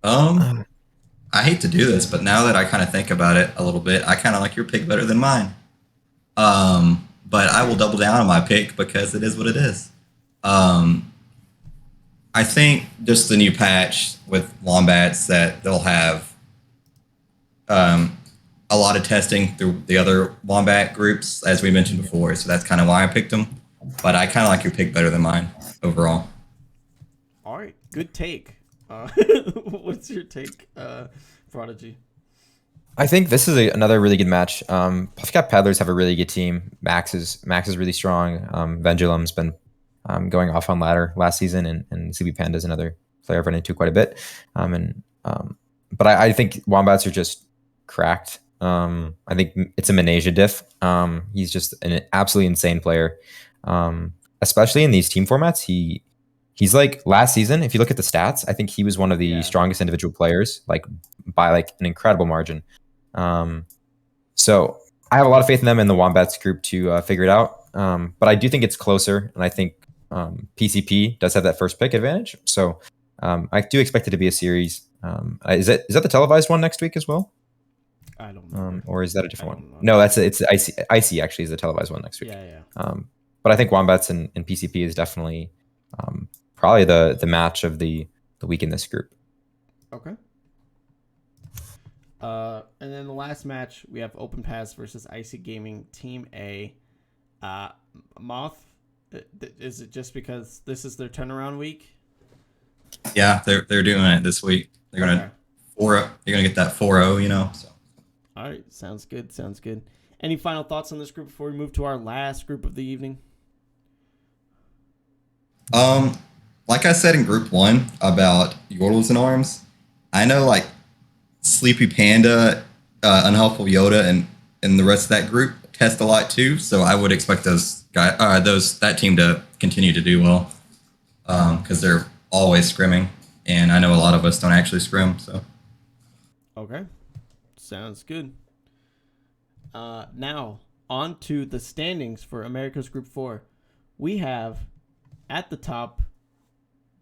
I hate to do this, but now that I kind of think about it a little bit, I kind of like your pick better than mine. But I will double down on my pick because it is what it is. I think just the new patch with Wombats that they'll have a lot of testing through the other Wombat groups, as we mentioned before. So that's kind of why I picked them. But I kind of like your pick better than mine overall. All right. Good take. What's your take, Prodigy? I think this is another really good match. Puffcat Peddlers have a really good team. Max is really strong. Vendulum's been going off on ladder last season, and CB Panda is another player I've run into quite a bit. But I think Wombats are just cracked. I think it's a Manesia diff. He's just an absolutely insane player. Especially in these team formats, he's like last season. If you look at the stats, I think he was one of the strongest individual players, like by like an incredible margin. So I have a lot of faith in them in the Wombats group to figure it out. But I do think it's closer, and I think PCP does have that first pick advantage. So I do expect it to be a series. Is that the televised one next week as well? I don't know. Or is that a different one? No, it's IC actually is the televised one next week. Yeah. But I think Wombats and PCP is definitely probably the match of the week in this group. Okay. And then the last match, we have Open Pass versus Icy Gaming Team A. Moth, Is it just because this is their turnaround week? Yeah, they're doing it this week. They're gonna Okay. They're gonna get that 4-0, So All right, sounds good. Sounds good. Any final thoughts on this group before we move to our last group of the evening? Like I said in Group 1 about Yordles and Arms, I know like Sleepy Panda, Unhelpful Yoda, and the rest of that group test a lot too. So I would expect that team to continue to do well, because they're always scrimming, and I know a lot of us don't actually scrim. So Okay, sounds good. Now on to the standings for America's Group 4. We have at the top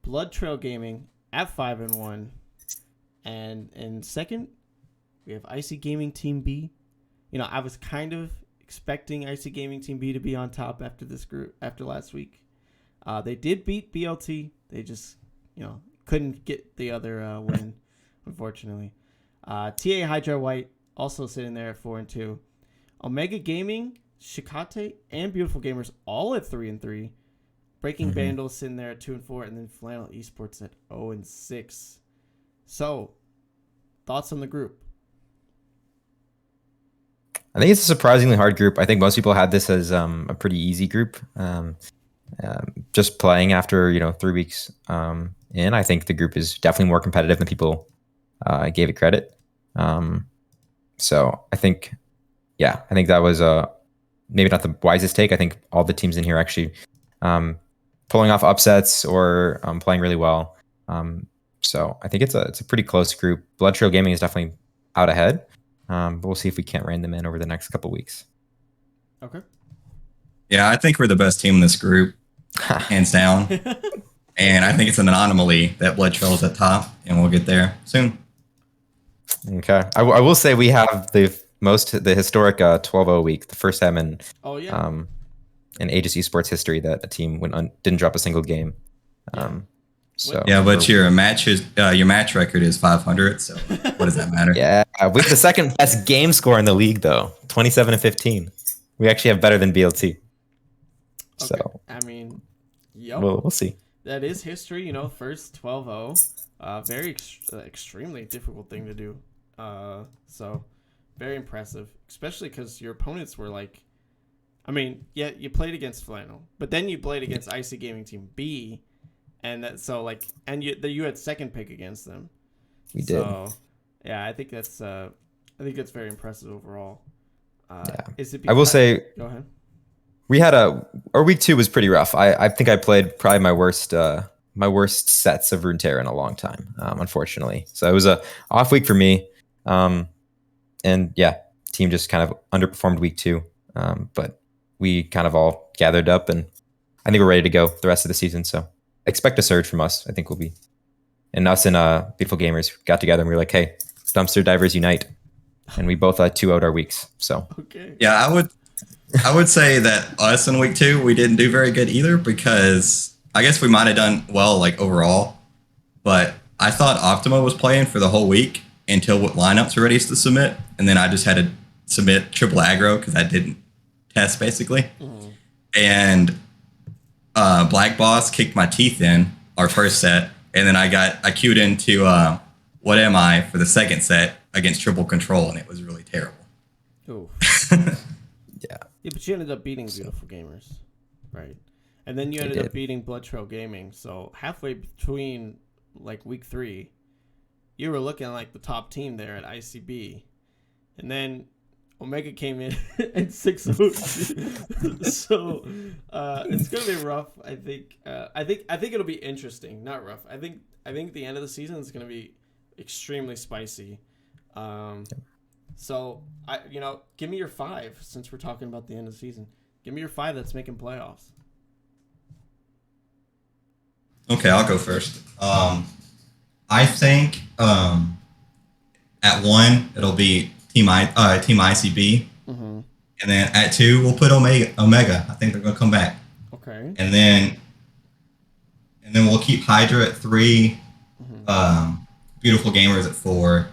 Blood Trail Gaming at 5-1, and in second we have Icy Gaming Team B. You know, I was kind of expecting Icy Gaming Team B to be on top after this group after last week. They did beat BLT. They just, couldn't get the other win, unfortunately. TA Hydra White also sitting there at 4-2. Omega Gaming, Shikate, and Beautiful Gamers all at 3-3. Breaking Vandal sitting there at 2-4, and then Flannel Esports at 0-6. So, thoughts on the group? I think it's a surprisingly hard group. I think most people had this as a pretty easy group. Just playing after 3 weeks in, I think the group is definitely more competitive than people gave it credit. So I think that was maybe not the wisest take. I think all the teams in here actually pulling off upsets or playing really well. So I think it's a pretty close group. Blood Trail Gaming is definitely out ahead, but we'll see if we can't rein them in over the next couple weeks. Okay. yeah, I think we're the best team in this group, hands down. And I think it's an anomaly that Blood Trail is at top, and we'll get there soon. Okay, I will say we have the historic 12-0 week, the first time in Aegis Esports history that a team didn't drop a single game. But your match record is 500. So what does that matter? Yeah, we have the second best game score in the league though, 27-15. We actually have better than BLT. Okay. So I mean, yep. we'll see. That is history, first 12-0. Very extremely difficult thing to do. So very impressive, especially because your opponents were like, you played against Flannel, but then you played against Icy Gaming Team B, and you had second pick against them. We did. So, yeah, I think that's very impressive overall. I will say, go ahead. we had our week 2 was pretty rough. I think I played probably my worst sets of Runeterra in a long time, unfortunately. So it was a off week for me. Team just kind of underperformed week 2. But we kind of all gathered up, and I think we're ready to go the rest of the season. So expect a surge from us. I think we'll be. And us and Beautiful Gamers got together and we were like, hey, Dumpster Divers unite. And we both 2-0'd our weeks. So Okay. Yeah, I would say that us in week 2, we didn't do very good either, because I guess we might have done well like overall, but I thought Optima was playing for the whole week until what lineups were ready to submit, and then I just had to submit triple aggro because I didn't test basically. And Black Boss kicked my teeth in our first set, and then I queued into What Am I for the second set against Triple Control, and it was really terrible. Ooh. yeah. Yeah, but you ended up beating Beautiful Gamers, right? And then you ended up beating Blood Trail Gaming. So halfway between like week 3, you were looking like the top team there at ICB, and then Omega came in at 6-0. So it's gonna be rough. I think it'll be interesting, not rough. I think the end of the season is gonna be extremely spicy. So give me your 5 since we're talking about the end of the season. Give me your 5 that's making playoffs. Okay, I'll go first. I think at 1 it'll be Team ICB, and then at 2 we'll put Omega. I think they're gonna come back. Okay. And then we'll keep Hydra at 3, Beautiful Gamers at 4,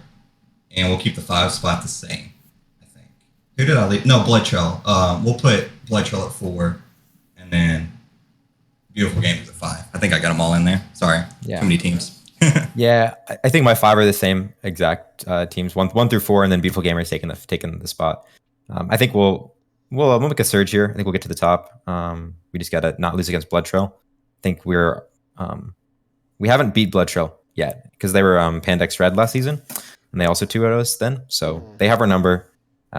and we'll keep the 5 spot the same. I think. Who did I leave? No, Blood Trail. We'll put Blood Trail at 4, and then Beautiful Game is a 5. I think I got them all in there. Sorry, Yeah. too many teams. Yeah, I think my 5 are the same exact teams, one through 4, and then Beautiful Gamers taking the spot. I think we'll make a surge here. I think we'll get to the top. We just gotta not lose against Blood Trail. I think we haven't beat Blood Trail yet because they were Pandex Red last season, and they also 2-0 us then. So they have our number.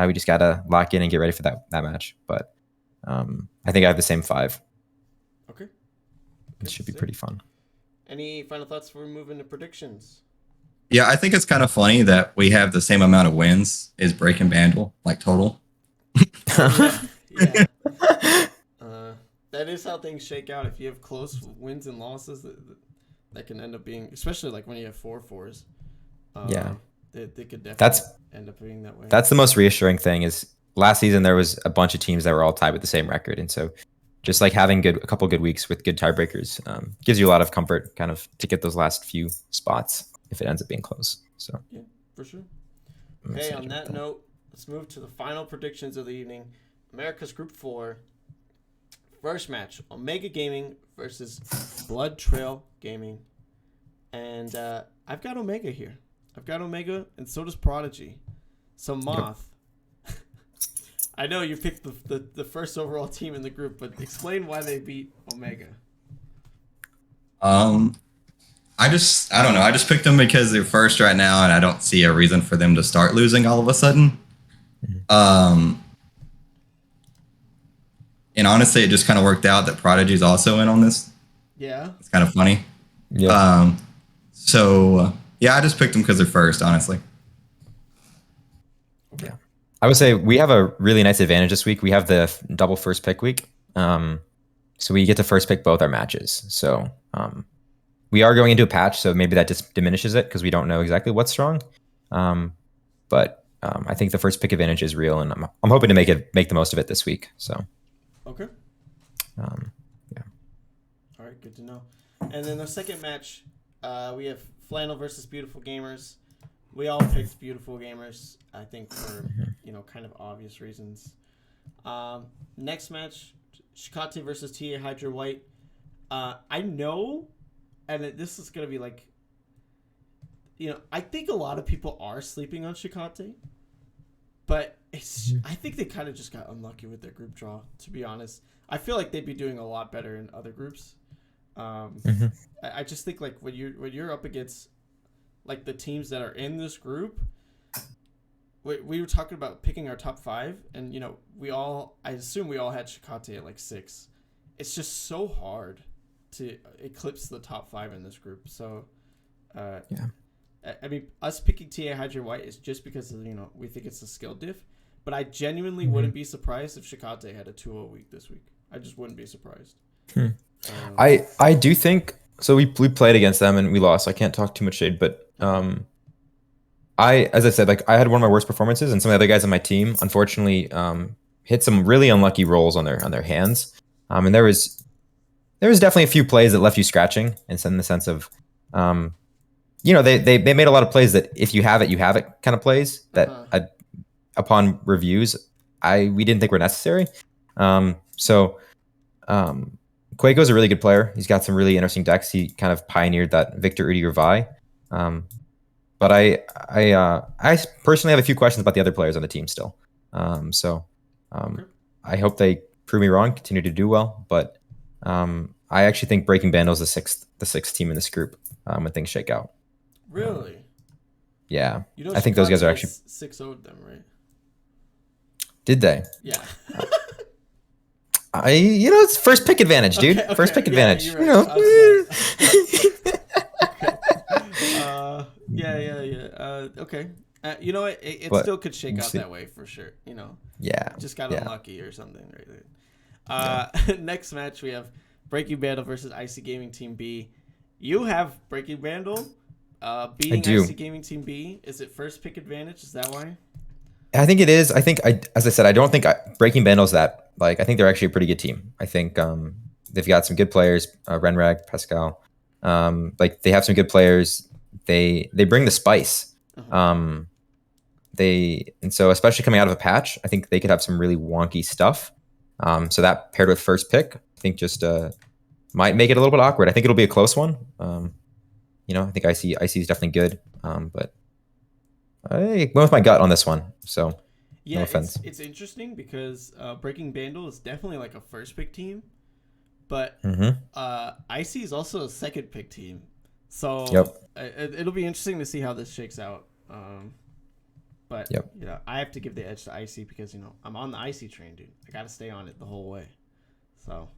We just gotta lock in and get ready for that match. But I think I have the same 5. Okay. It should be pretty fun. Any final thoughts before we move into predictions? Yeah, I think it's kind of funny that we have the same amount of wins as Breaking Vandal, like total. Yeah. That is how things shake out. If you have close wins and losses, that can end up being, especially like when you have 4-4s. Yeah. They could definitely end up being that way. That's the most reassuring thing is last season there was a bunch of teams that were all tied with the same record. And so just like having a couple good weeks with good tiebreakers gives you a lot of comfort kind of to get those last few spots if it ends up being close. So yeah, for sure. Okay, on that note, let's move to the final predictions of the evening. America's Group 4. First match, Omega Gaming versus Blood Trail Gaming. And I've got Omega here. I've got Omega, and so does Prodigy. So Moth, I know you picked the first overall team in the group, but explain why they beat Omega. I don't know. I just picked them because they're first right now, and I don't see a reason for them to start losing all of a sudden. And honestly, it just kind of worked out that Prodigy's also in on this. Yeah. It's kind of funny. yeah. Yeah, I just picked them because they're first, honestly. Yeah. I would say we have a really nice advantage this week. We have the double first pick week. So we get to first pick both our matches. So we are going into a patch, so maybe that just diminishes it because we don't know exactly what's strong. But I think the first pick advantage is real, and I'm hoping to make the most of it this week. So okay. Yeah. All right, good to know. And then the second match, we have Flannel versus Beautiful Gamers. We all picked Beautiful Gamers, I think, for kind of obvious reasons. Next match, Shikate versus TA Hydra White. I know, and this is gonna be like, I think a lot of people are sleeping on Shikate, but I think they kind of just got unlucky with their group draw. To be honest, I feel like they'd be doing a lot better in other groups. I just think like when you're up against like the teams that are in this group, we were talking about picking our top 5, and I assume we all had Shikate at like 6. It's just so hard to eclipse the top 5 in this group. So I mean, us picking TA Hydra White is just because we think it's a skill diff, but I genuinely wouldn't be surprised if Shikate had a 2-0 week this week. I just wouldn't be surprised. I do think so. We played against them and we lost. I can't talk too much shade, but as I said, like I had one of my worst performances, and some of the other guys on my team unfortunately hit some really unlucky rolls on their hands. And there was definitely a few plays that left you scratching, in the sense of they made a lot of plays that if you have it kind of plays that upon reviews we didn't think were necessary. Quako's a really good player. He's got some really interesting decks. He kind of pioneered that Victor Udi Revi. But I personally have a few questions about the other players on the team still. I hope they prove me wrong, continue to do well. But I actually think Breaking Vandal is the sixth team in this group when things shake out. Really? Yeah. I think those guys are actually 6-0'd them, right? Did they? Yeah. It's first pick advantage, dude. Okay. First pick advantage. You're right. Yeah. Okay. You know what? It still could shake out that way for sure. Yeah. Just got unlucky or something, right? Next match we have Breaking Vandal versus Icy Gaming Team B. You have Breaking Vandal beating Icy Gaming Team B. Is it first pick advantage? Is that why? I think it is. I think as I said, I don't think Breaking Vandal's that. I think they're actually a pretty good team. I think they've got some good players. Renrag, Pascal. They have some good players. They bring the spice. And so especially coming out of a patch, I think they could have some really wonky stuff. So that paired with first pick, I think just might make it a little bit awkward. I think it'll be a close one. I think IC is definitely good. But I went with my gut on this one. So Yeah, no offense. it's interesting because Breaking Vandal is definitely like a first pick team, but IC is also a second pick team. So it'll be interesting to see how this shakes out. But I have to give the edge to IC because I'm on the IC train, dude. I got to stay on it the whole way. So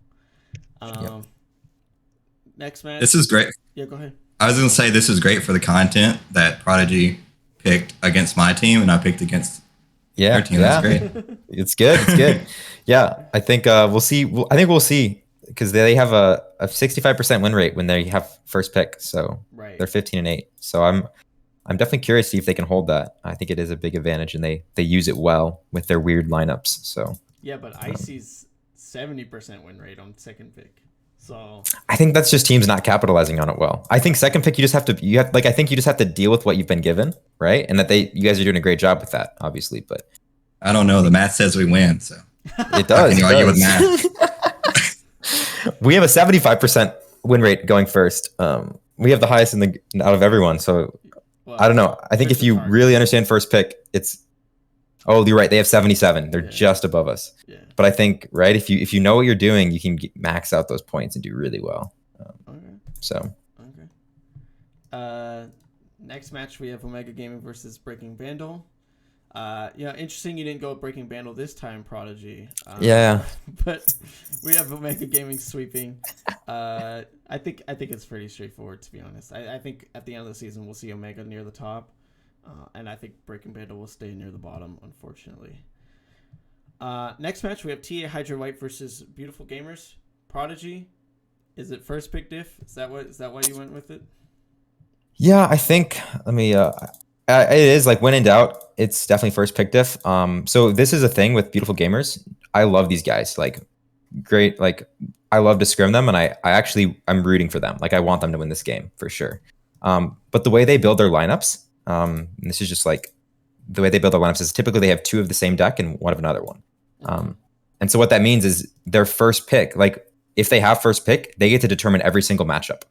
next match. This is great. Yeah, go ahead. I was gonna say this is great for the content that Prodigy picked against my team, and I picked against their team. That's great. It's good. It's good. Yeah, I think we'll see. I think we'll see because they have a 65% win rate when they have first pick. So they're 15-8. So I'm definitely curious to see if they can hold that. I think it is a big advantage, and they use it well with their weird lineups. So yeah, but IC's 70% win rate on second pick. So I think that's just teams not capitalizing on it well. I think second pick, I think you just have to deal with what you've been given, right? And that you guys are doing a great job with that, obviously. But I don't know. The math says we win, so it does. Can you argue with math? We have a 75% win rate going first. We have the highest out of everyone. So I don't know. I think if you really understand first pick, you're right. They have 77. They're just above us. Yeah. But I think, right, if you know what you're doing, you can max out those points and do really well. So. Okay. Next match, we have Omega Gaming versus Breaking Vandal. Interesting you didn't go Breaking Vandal this time, Prodigy. But we have Omega Gaming sweeping. I think it's pretty straightforward, to be honest. I think at the end of the season, we'll see Omega near the top. And I think Breaking Vandal will stay near the bottom, unfortunately. Next match, we have TA Hydra White versus Beautiful Gamers. Prodigy, is it first pick diff? Is that why you went with it? Yeah, I think. It is like when in doubt, it's definitely first pick diff. So this is a thing with Beautiful Gamers. I love these guys. Like, great. Like, I love to scrim them, and I'm rooting for them. Like, I want them to win this game for sure. But the way they build their lineups, and this is just like the way they build their lineups is typically they have two of the same deck and one of another one. And so what that means is their first pick, like if they have first pick, they get to determine every single matchup.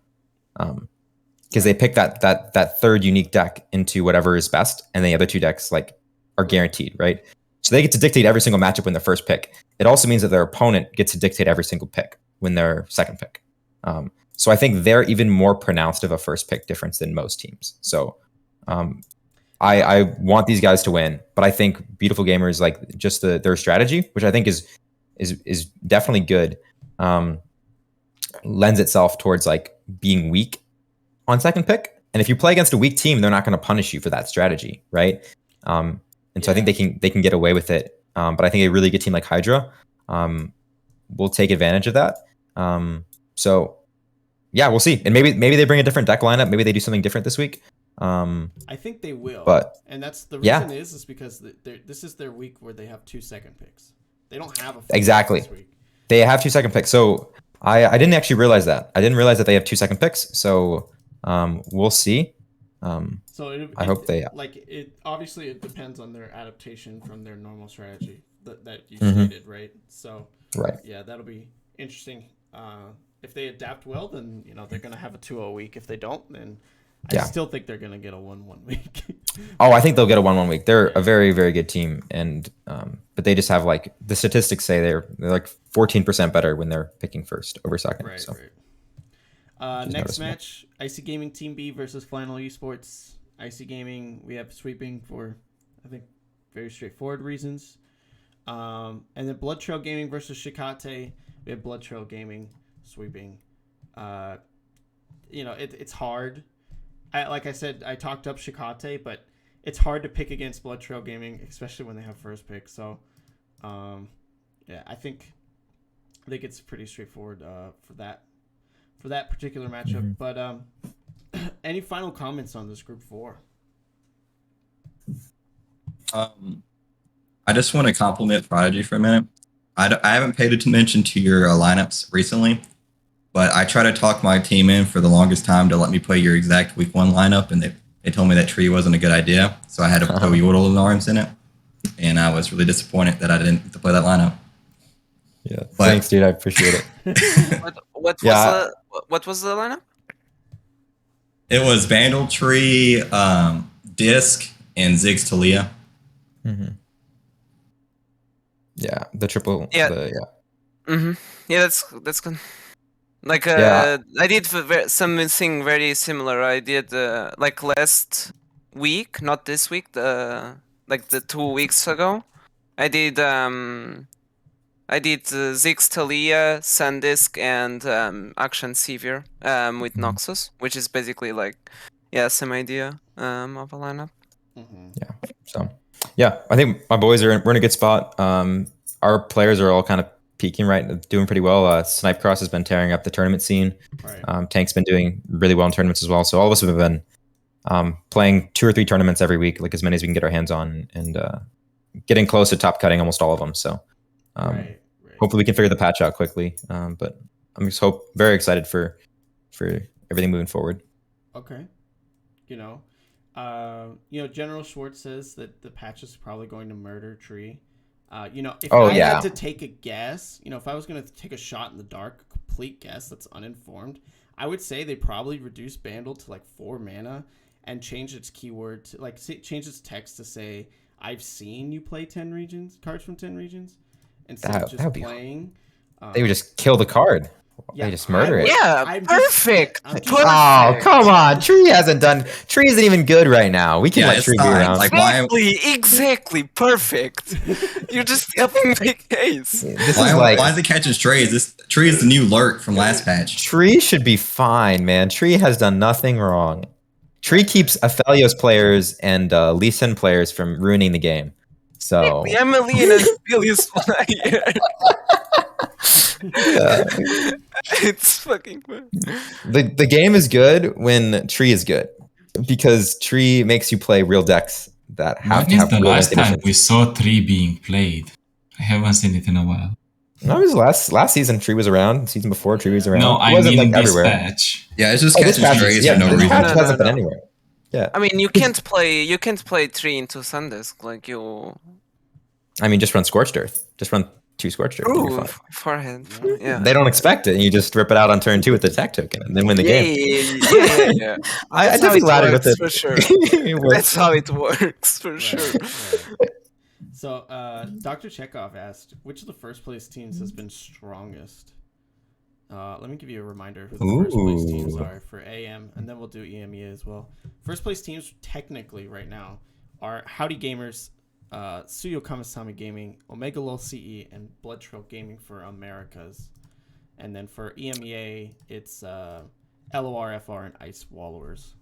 Because they pick that third unique deck into whatever is best, and the other two decks like are guaranteed, right? So they get to dictate every single matchup when their first pick. It also means that their opponent gets to dictate every single pick when their second pick. So I think they're even more pronounced of a first pick difference than most teams. So I want these guys to win, but I think Beautiful Gamers, like just their strategy, which I think is definitely good, lends itself towards like being weak on second pick. And if you play against a weak team, they're not going to punish you for that strategy, right? So I think they can get away with it. But I think a really good team like Hydra will take advantage of that. So yeah, we'll see. And maybe they bring a different deck lineup. Maybe they do something different this week. I think they will. And that's the reason is because this is their week where they have 2 second picks. They don't have a exactly. This week. They have 2 second picks. So I didn't actually realize that. I didn't realize that they have 2 second picks. So we'll see. I hope they obviously it depends on their adaptation from their normal strategy that you stated, right? So yeah, that'll be interesting. If they adapt well, then they're gonna have a 2-0 week. If they don't, then I still think they're gonna get a 1-1 week. I think they'll get a 1-1 week. They're a very, very good team, and but they just have like the statistics say they're like 14% better when they're picking first over second. Right. Next match, IC Gaming Team B versus Flannel Esports. IC Gaming, we have sweeping for, I think, very straightforward reasons. And then Blood Trail Gaming versus Shikate. We have Blood Trail Gaming sweeping. It's hard. Like I said, I talked up Shikate, but it's hard to pick against Blood Trail Gaming, especially when they have first pick. So, I think it's pretty straightforward for that particular matchup. But any final comments on this group 4? I just want to compliment Prodigy for a minute. I haven't paid attention to your lineups recently, but I tried to talk my team in for the longest time to let me play your exact week 1 lineup, and they told me that tree wasn't a good idea, so I had to throw Yordle and arms in it, and I was really disappointed that I didn't get to play that lineup. Yeah, thanks, dude. I appreciate it. What was the lineup? It was Vandal, Tree, Disc, and Ziggs Talia. Mm-hmm. Yeah, the triple. Yeah. Yeah. Yeah, that's good. Like I did something very similar. I did like last week, not this week. The 2 weeks ago, I did Ziggs Talia, Sandisk, and Action Severe with Noxus, which is basically like same idea of a lineup. Yeah. So yeah, I think my boys we're in a good spot. Our players are all kind of peaking doing pretty well. Snipecross has been tearing up the tournament scene. Right. Tank's been doing really well in tournaments as well. So all of us have been playing 2 or 3 tournaments every week, like as many as we can get our hands on, and getting close to top cutting almost all of them. So hopefully we can figure the patch out quickly. But I'm just very excited for everything moving forward. Okay. General Schwartz says that the patch is probably going to murder Tree. If I had to take a guess, if I was going to take a shot in the dark, a complete guess that's uninformed, I would say they probably reduce Vandal to like 4 mana and change its keyword to change its text to say, I've seen you play 10 regions, cards from 10 regions, instead of just playing. They would just kill the card. They just murder it. Yeah, perfect. Perfect. Oh, come on. Tree isn't even good right now. We can let Tree be around. Exactly. Perfect. You're just helping my case. Why is it catching Tree? Tree is the new lurk from last patch. Tree should be fine, man. Tree has done nothing wrong. Tree keeps Aphelios players and Lee Sin players from ruining the game. So the Emily and Aphelios player. It's fucking fun. The game is good when Tree is good, because Tree makes you play real decks that have to have the real last time conditions. we saw Tree being played? I haven't seen it in a while. No, it was last season. Tree was around. Season before, Tree was around. No, I mean in this patch. Yeah, it's just catching strays for no reason. This patch hasn't been anywhere. Yeah, I mean, you can't play Tree into Sandisk like you. I mean, just run Scorched Earth. Just run 2 Scorched Earth. Ooh, forehead. Yeah. They don't expect it, and you just rip it out on turn 2 with the attack token, and then win the game. Yeah. I definitely laddered with it for sure. That's how it works for sure. Right. So, Dr. Chekhov asked, which of the first place teams has been strongest? Let me give you a reminder who the first place teams are for AM, and then we'll do EMEA as well. First place teams, technically, right now, are Howdy Gamers, Suyo Kamasami Gaming, Omega LoL CE, and Blood Trail Gaming for Americas. And then for EMEA, it's LoR, FR, and Ice Wallowers.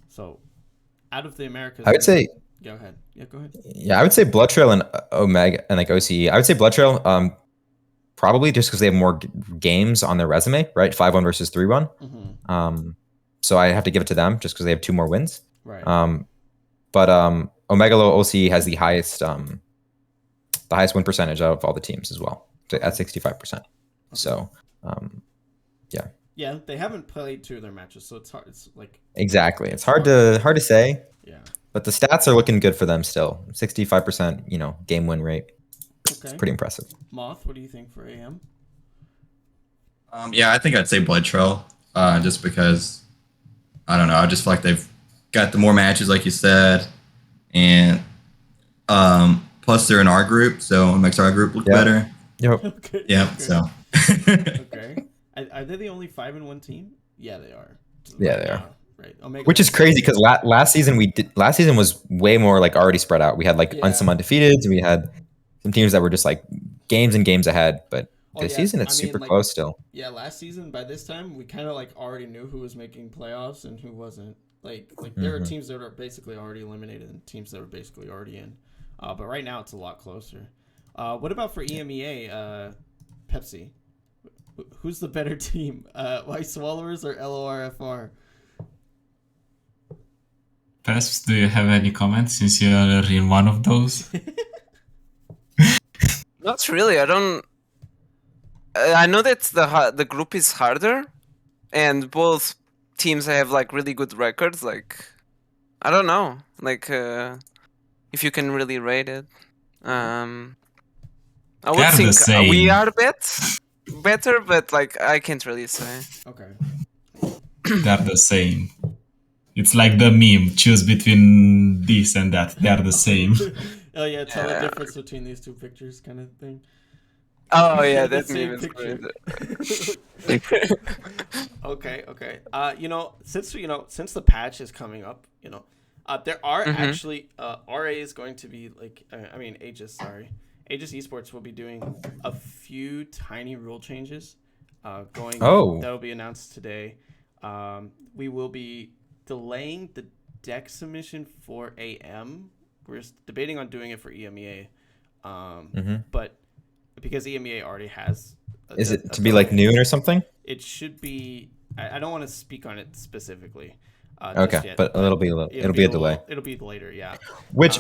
So, out of the Americas, I would say. Go ahead. Yeah, go ahead. Yeah, I would say Blood Trail and Omega and like OCE. I would say Blood Trail, probably just because they have more games on their resume, right? 5-1 versus 3-1. Mm-hmm. So I have to give it to them just because they have 2 more wins. Right. But Omega LoL OCE has the highest win percentage out of all the teams as well, at 65%. Okay. So, yeah. Yeah, they haven't played 2 of their matches, so it's hard. It's like exactly. It's hard to say. Yeah. But the stats are looking good for them still. 65%, game win rate. Okay. It's pretty impressive. Moth, what do you think for AM? Yeah, I think I'd say Blood Trail, just because, I don't know, I just feel like they've got the more matches, like you said, and plus they're in our group, so it makes our group look better. Yep. Okay. Yep. Okay. So. Okay. Are they the only 5-1 team? Yeah, they are. Yeah, they are. Right. Omega which is crazy because last season was way more like already spread out. We had some undefeateds, we had some teams that were just like games and games ahead, but this season it's super close still. Yeah, last season by this time we kind of like already knew who was making playoffs and who wasn't. Like there are teams that are basically already eliminated and teams that are basically already in. But right now it's a lot closer. What about for EMEA, Pepsi? Who's the better team? White Swallowers or LORFR? Pesps, do you have any comments since you are in one of those? Not really. I don't. I know that the group is harder, and both teams have like really good records. Like, I don't know. Like, if you can really rate it. I would think we are bet. better, but like I can't really say. Okay. They're the same. It's like the meme. Choose between this and that. They're the same. Oh yeah, tell the Yeah. difference between these two pictures, kind of thing. Oh yeah, The that same meme is picture. great. Okay, okay. Since the patch is coming up, there are actually RA is going to be like Aegis, sorry. Aegis Esports will be doing a few tiny rule changes that'll be announced today. We will be delaying the deck submission for AM. We're debating on doing it for EMEA. But because EMEA already has Is it to be like noon or something? it should be. I don't want to speak on it specifically. Okay, Just yet, but it'll be a delay. It'll be later, yeah. Which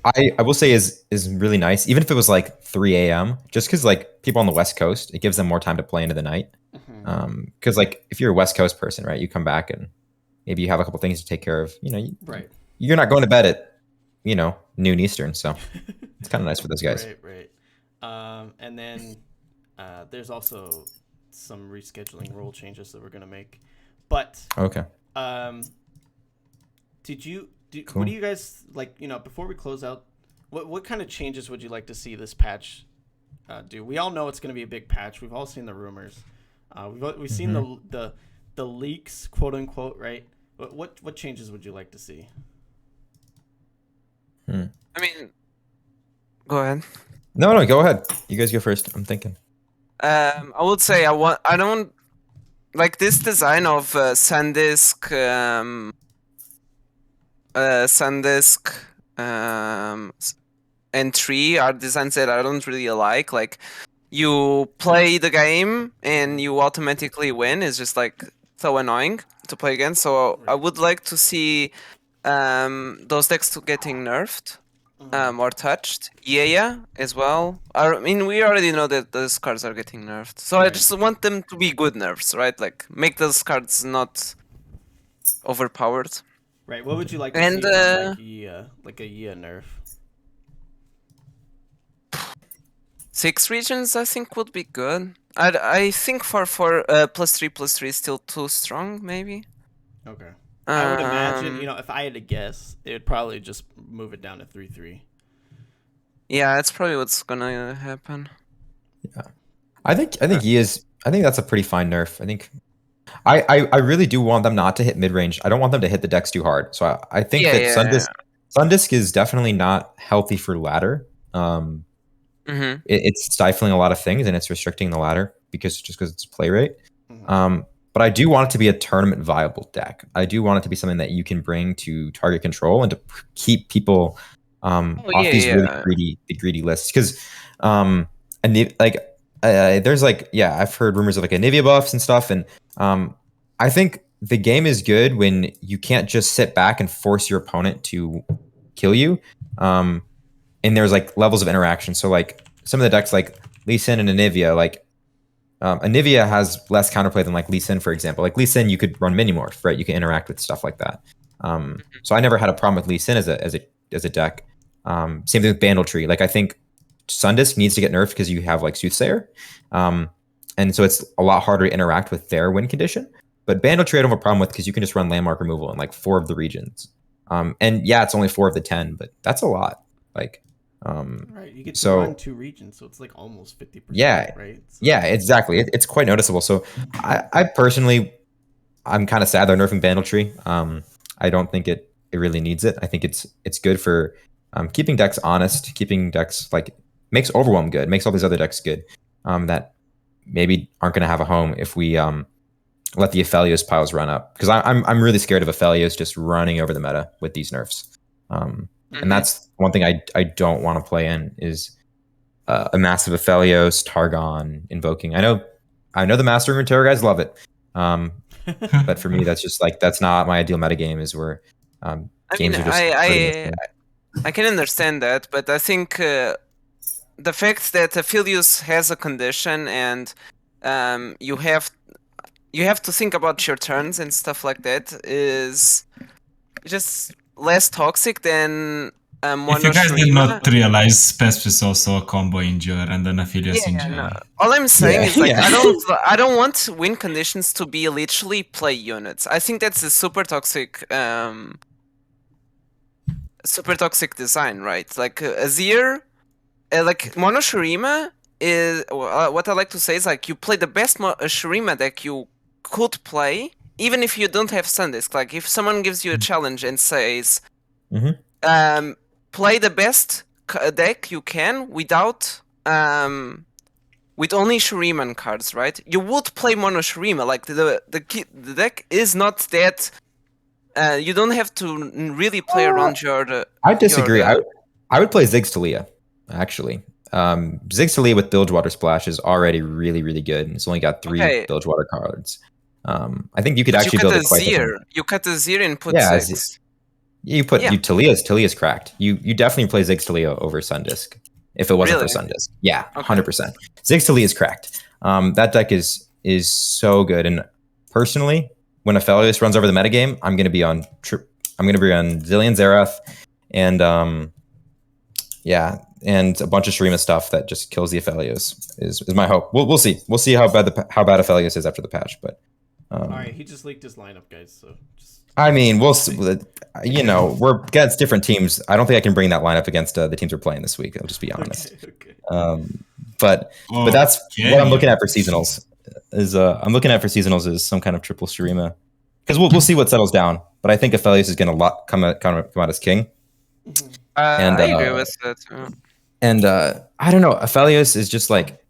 I will say is really nice, even if it was like 3 a.m. Just because like people on the West Coast, it gives them more time to play into the night. Because like if you're a West Coast person, right, you come back and maybe you have a couple things to take care of. Right. You're not going to bed at noon Eastern, so it's kind of nice for those guys. Right. And then there's also some rescheduling rule changes that we're gonna make. But Okay. Cool. What do you guys like? Before we close out, what kind of changes would you like to see this patch do? We all know it's going to be a big patch. We've all seen the rumors. We've seen the leaks, quote unquote, right? What changes would you like to see? I mean, go ahead. No, go ahead. You guys go first. I'm thinking. I would say I don't like this design of SanDisk and Tree are designs that I don't really like. Like, you play the game and you automatically win. It's just like so annoying to play against. So I would like to see those decks to getting nerfed. Or touched. Yeah, as well. I mean, we already know that those cards are getting nerfed. So I just want them to be good nerfs, right? Like, make those cards not overpowered. Right. What would you like to see from like a Yia nerf? 6 regions, I think, would be good. I think for +3/+3 is still too strong, maybe. Okay. I would imagine, if I had to guess, it would probably just move it down to 3/3. Yeah, that's probably what's gonna happen. Yeah, I think that's a pretty fine nerf. I think I really do want them not to hit mid range. I don't want them to hit the decks too hard. So I think SunDisk is definitely not healthy for ladder. It's stifling a lot of things and it's restricting the ladder because it's play rate. But I do want it to be a tournament viable deck. I do want it to be something that you can bring to target control and to keep people off these really greedy lists. Because there's I've heard rumors of like Anivia buffs and stuff, and I think the game is good when you can't just sit back and force your opponent to kill you. And there's like levels of interaction. So like some of the decks like Lee Sin and Anivia, like Anivia has less counterplay than like Lee Sin, for example. Like Lee Sin, you could run Minimorph, right? You can interact with stuff like that. So I never had a problem with Lee Sin as a deck. Same thing with Bandletree. Like I think SunDisk needs to get nerfed because you have like Soothsayer, and so it's a lot harder to interact with their win condition. But Bandletree I don't have a problem with because you can just run landmark removal in like 4 of the regions. And yeah, it's only 4 of the 10, but that's a lot. Like. Right, you get to run 2 regions, so it's like almost 50%. Yeah, right. So. Yeah, exactly. It's quite noticeable. So I personally, I'm kind of sad they're nerfing Bandletree. I don't think it really needs it. I think it's good for keeping decks honest, keeping decks like makes Overwhelm good, makes all these other decks good. That maybe aren't going to have a home if we let the Aphelios piles run up, because I'm really scared of Aphelios just running over the meta with these nerfs. And that's one thing I don't want to play in is a massive Aphelios, Targon, Invoking. I know the Master and Terror guys love it. But for me, that's not my ideal metagame, is where games are just... I can understand that, but I think the fact that Aphelios has a condition and you have to think about your turns and stuff like that is just less toxic than If Mono you guys did Shurima. not realize, Spesp is also a combo injurer and an Aphelios Yeah, no. injurer. All I'm saying Yeah, is like yeah. I don't want win conditions to be literally play units. I think that's a super toxic design, right? Like Azir, like Mono Shurima is what I like to say is like you play the best Shurima deck you could play, even if you don't have Sundisk. Like if someone gives you a challenge and says, Mhm. play the best deck you can without with only Shuriman cards, right? You would play Mono Shurima. Like the deck is not that. You don't have to really play around your. I disagree. Your, I would play Ziggs Talia, actually. Ziggs Talia with Bilgewater Splash is already really, really good. And it's only got 3 Okay. Bilgewater cards. I think you could but actually you cut build a it quite Zir. different. You cut a Zir and put Yeah, six. you Talia's cracked. You definitely play Ziggs Talia over Sundisk if it wasn't for Really? Sundisk. Yeah, Okay. 100%. Ziggs Talia is cracked. That deck is so good. And personally, when Aphelios runs over the metagame, I'm gonna be on Zillion Xerath and and a bunch of Shurima stuff that just kills the Aphelios is my hope. We'll see. We'll see how bad Aphelios is after the patch. But All right, he just leaked his lineup, guys. So just I mean, we'll see. You know, we're against different teams. I don't think I can bring that lineup against the teams we're playing this week. I'll just be honest. okay. But Oh, that's can what I'm you? looking at for seasonals. Is some kind of triple Shurima because we'll see what settles down. But I think Aphelios is going to come out as king. And, I agree with that. And I don't know. Aphelios is just like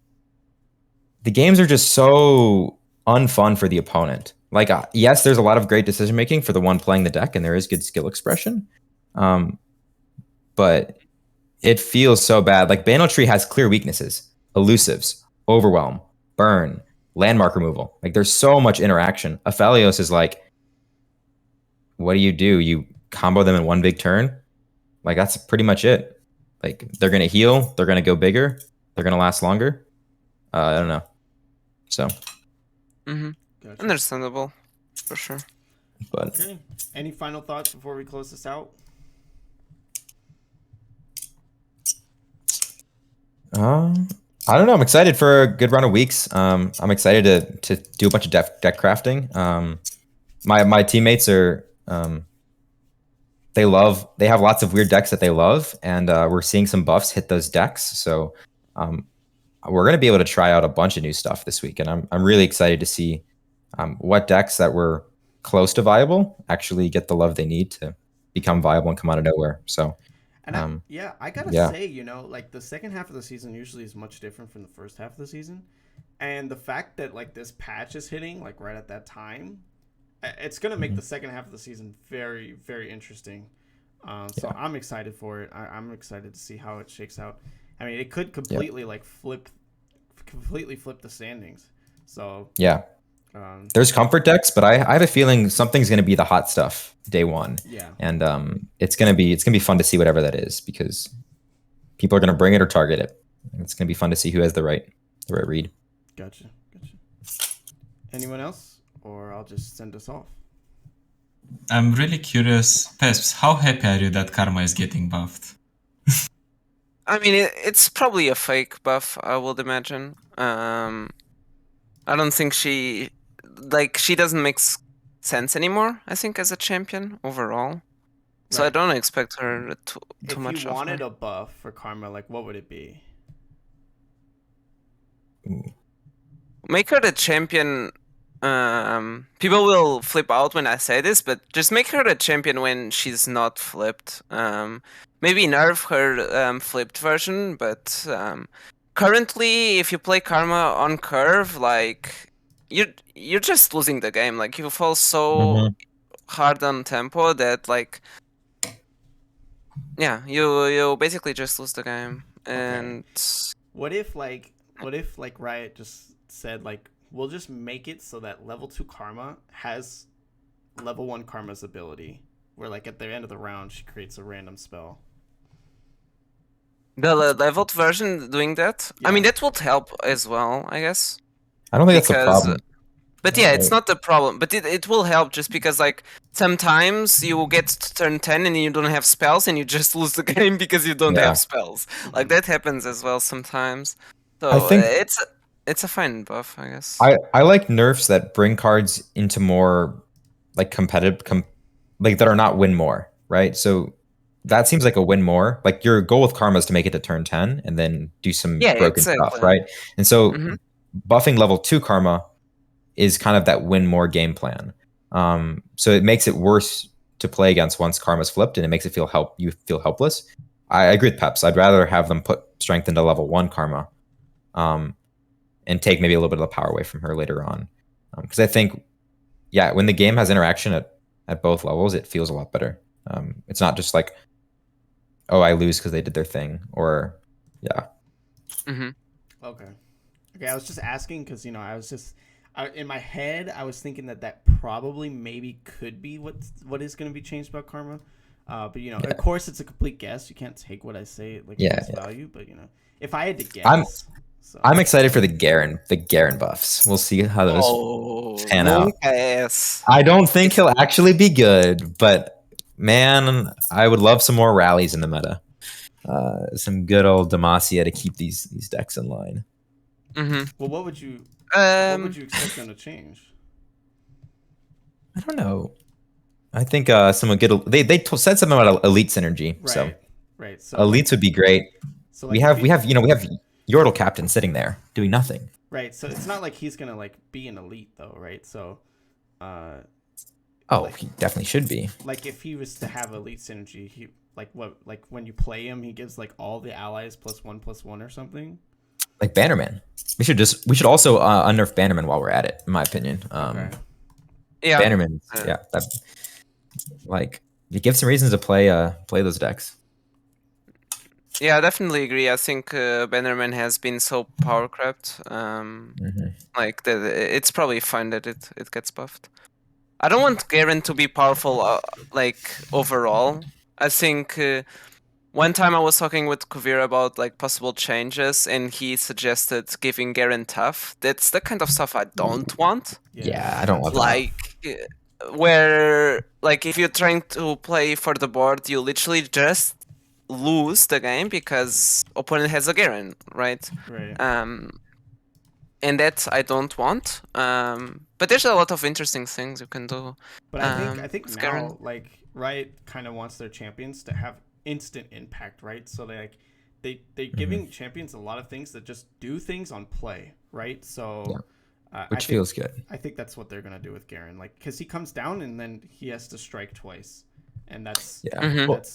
the games are just so unfun for the opponent. Like, yes, there's a lot of great decision making for the one playing the deck, and there is good skill expression. But it feels so bad. Like Banner Tree has clear weaknesses: elusives, overwhelm, burn, landmark removal. Like there's so much interaction. Aphelios is like, what do? You combo them in one big turn. Like that's pretty much it. Like they're gonna heal, they're gonna go bigger, they're gonna last longer. I don't know. So, Gotcha. Understandable, for sure. but Okay. Any final thoughts before we close this out? I don't know. I'm excited for a good run of weeks. I'm excited to do a bunch of deck crafting. My teammates are they have lots of weird decks that they love, and we're seeing some buffs hit those decks. So we're gonna be able to try out a bunch of new stuff this week, and I'm really excited to see what decks that were close to viable actually get the love they need to become viable and come out of nowhere. So. And I gotta say, like the second half of the season usually is much different from the first half of the season, and the fact that like this patch is hitting like right at that time, it's gonna make the second half of the season very, very interesting. So I'm excited for it. I'm excited to see how it shakes out. I mean, it could completely flip the standings. So yeah. There's comfort decks, but I have a feeling something's going to be the hot stuff day one. Yeah. And it's going to be fun to see whatever that is because people are going to bring it or target it. It's going to be fun to see who has the right read. Gotcha. Anyone else, or I'll just send us off. I'm really curious, Pesps, how happy are you that Karma is getting buffed? I mean, it's probably a fake buff, I would imagine. I don't think she doesn't make sense anymore, I think, as a champion overall. So I Right. don't expect her too much. If you wanted a buff for Karma, like what would it be? Make her the champion. People will flip out when I say this, but just make her the champion when she's not flipped. Maybe nerf her flipped version, but currently, if you play Karma on curve, like you're just losing the game. Like you fall so hard on tempo that like you basically just lose the game. And What if Riot just said like we'll just make it so that level 2 Karma has level 1 Karma's ability, where like at the end of the round she creates a random spell. the leveled version doing that, I Yeah. mean that would help as well, I guess. I don't think that's the Because- problem. But yeah, it's not the problem. But it will help just because like sometimes you get to turn 10 and you don't have spells and you just lose the game because you don't Yeah. have spells. Like that happens as well sometimes. So I think it's a fine buff, I guess. I like nerfs that bring cards into more like competitive, like that are not win more, right? So that seems like a win more. Like your goal with Karma is to make it to turn 10 and then do some Yeah, broken stuff, exactly. right? And so Mhm. buffing level 2 Karma is kind of that win more game plan. So it makes it worse to play against once Karma's flipped, and it makes it you feel helpless. I agree with Peps. I'd rather have them put strength into level 1 Karma, and take maybe a little bit of the power away from her later on. Because I think, yeah, when the game has interaction at both levels, it feels a lot better. It's not just like, oh, I lose because they did their thing, or yeah. Mhm. Okay. Okay, I was just asking because I was just in my head I was thinking that probably maybe could be what is going to be changed about Karma. But of course it's a complete guess. You can't take what I say like face value. But if I had to guess, I'm excited for the Garen buffs. We'll see how those pan out. Yes. I don't think he'll actually be good, but man, I would love some more rallies in the meta. Some good old Demacia to keep these decks in line. Mhm. Well, what would you expect them to change? I don't know. I think someone good. They said something about elite synergy. Right. So Right. So elites would be great. So we have Yordle captain sitting there doing nothing. Right. So it's not like he's gonna like be an elite though, right? So, he definitely should be. Like if he was to have elite synergy, he like when you play him, he gives like all the allies +1/+1 or something. Like Bannerman. We should also unnerf Bannerman while we're at it, in my opinion. Okay. Yeah. Bannerman. Yeah. Like it gives some reasons to play those decks. Yeah, I definitely agree. I think Bannerman has been so power crept. Like it's probably fine that it gets buffed. I don't want Garen to be powerful, like overall. I think one time I was talking with Kuvir about like possible changes, and he suggested giving Garen tough. That's the kind of stuff I don't want. Yeah, I don't love that. Like where like if you're trying to play for the board, you literally just lose the game because opponent has a Garen, right? Right. And that I don't want. But there's a lot of interesting things you can do. But I think with now Garen. like Riot kind of wants their champions to have instant impact, right? So they're giving champions a lot of things that just do things on play, right? So which feels good. I think that's what they're gonna do with Garen, like because he comes down and then he has to strike twice, and that's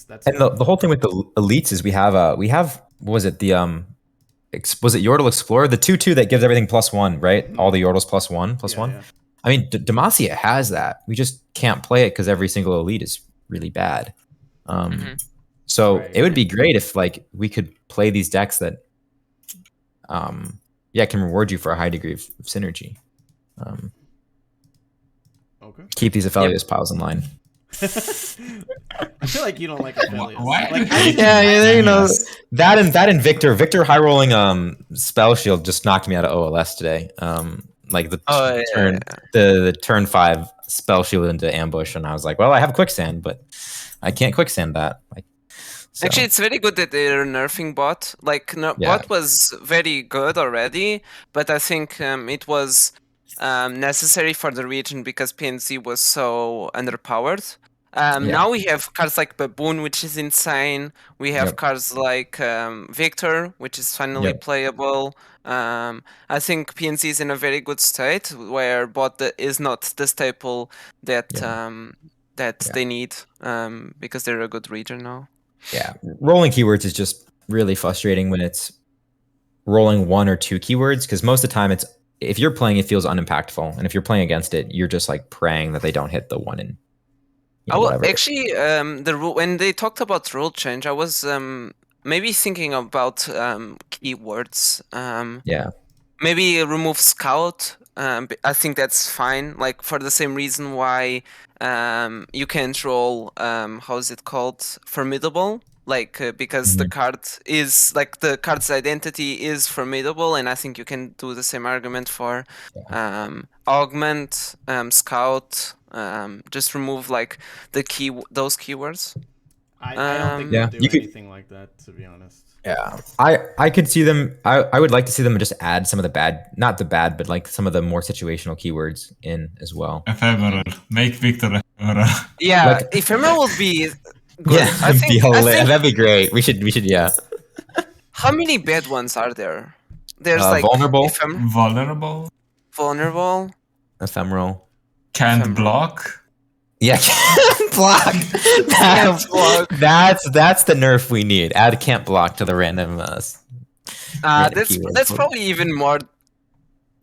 that's and the whole thing with the elites is we have what was it was it Yordle Explorer, the 2/2 that gives everything +1, right? All the Yordles +1. Yeah. I mean, Demacia has that. We just can't play it because every single elite is really bad. So it would be great if like we could play these decks that, can reward you for a high degree of synergy. Okay. Keep these Aphelios piles in line. I feel like you don't like Aphelios. What? Like, that and Victor high rolling spell shield just knocked me out of OLS today. Like the turn 5 spell shield into ambush, and I was like, well, I have quicksand, but I can't quicksand that. Like, so. Actually, it's very good that they're nerfing bot. Like bot was very good already, but I think it was necessary for the region because PNZ was so underpowered. Now we have cards like Baboon, which is insane. We have cards like Victor, which is finally playable. I think PNZ is in a very good state where bot is not the staple that they need because they're a good region now. Yeah, rolling keywords is just really frustrating when it's rolling 1 or 2 keywords, because most of the time if you're playing, it feels unimpactful, and if you're playing against it, you're just like praying that they don't hit the 1 and whatever. Actually, when they talked about rule change, I was maybe thinking about keywords. Maybe remove scout. I think that's fine. Like for the same reason why you can't roll how is it called, formidable. like because the card is like the card's identity is formidable, and I think you can do the same argument for augment, scout. Just remove like those keywords. I don't think Yeah, they'll do you could- anything like that, to be honest. Yeah, I could see them. I would like to see them just add some of the bad, not the bad, but like some of the more situational keywords in as well. Ephemeral. Make Victor ephemeral. Yeah, Like- ephemeral would be good. Yeah, I think, that'd be great. We should. Yeah. how many bad ones are there? There's like Vulnerable. Vulnerable. vulnerable. Ephemeral. Can't Ephemeral. block. Yeah, block. Can't block. That's the nerf we need. Add can't block to the random. Random That's keyword. probably even more.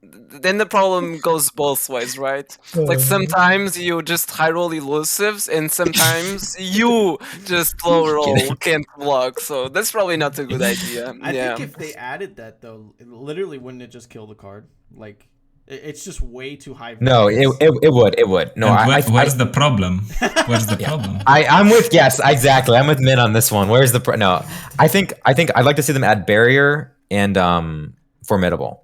Then the problem goes both ways, right? Like sometimes you just high roll elusives, and sometimes you just low roll can't block. So that's probably not a good idea. I Yeah. think if they added that though, literally wouldn't it just kill the card? Like it's just way too high. No, it would. No, And where's the problem? Where's the problem? I'm with yes, exactly. I'm with Min on this one. Where's the no? I think I'd like to see them add barrier and formidable.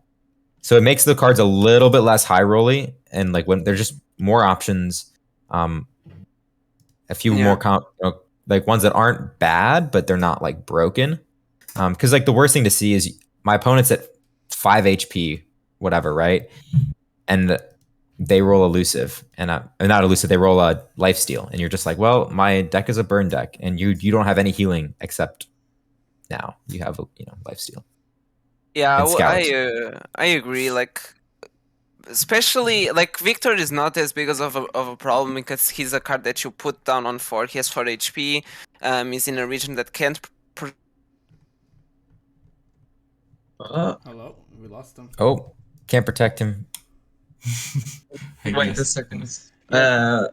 So it makes the cards a little bit less high rolly, and like when there's just more options, a few more like ones that aren't bad but they're not like broken. Because like the worst thing to see is my opponent's at 5 HP, whatever, right? And they roll elusive, and not elusive. They roll a lifesteal, and you're just like, well, my deck is a burn deck, and you don't have any healing except now you have lifesteal. Yeah, And scouts. I agree. Like, especially like Victor is not as big of a problem because he's a card that you put down on 4. He has 4 HP. He's in a region that can't. Hello, we lost him. Oh, can't protect him. Wait a second. Go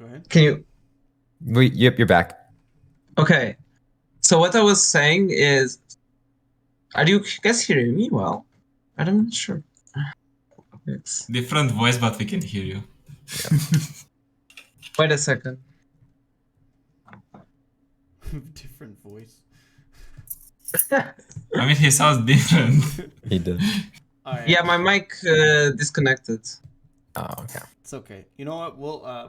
ahead. Can you? Yep, you're back. Okay. So what I was saying is, are you guys hearing me well? I'm not sure. It's... Different voice, but we can hear you. Wait a second. Different voice. I mean, he sounds different. He did. All right. Yeah, my mic disconnected. Oh, okay. It's okay. You know what? We'll Yeah.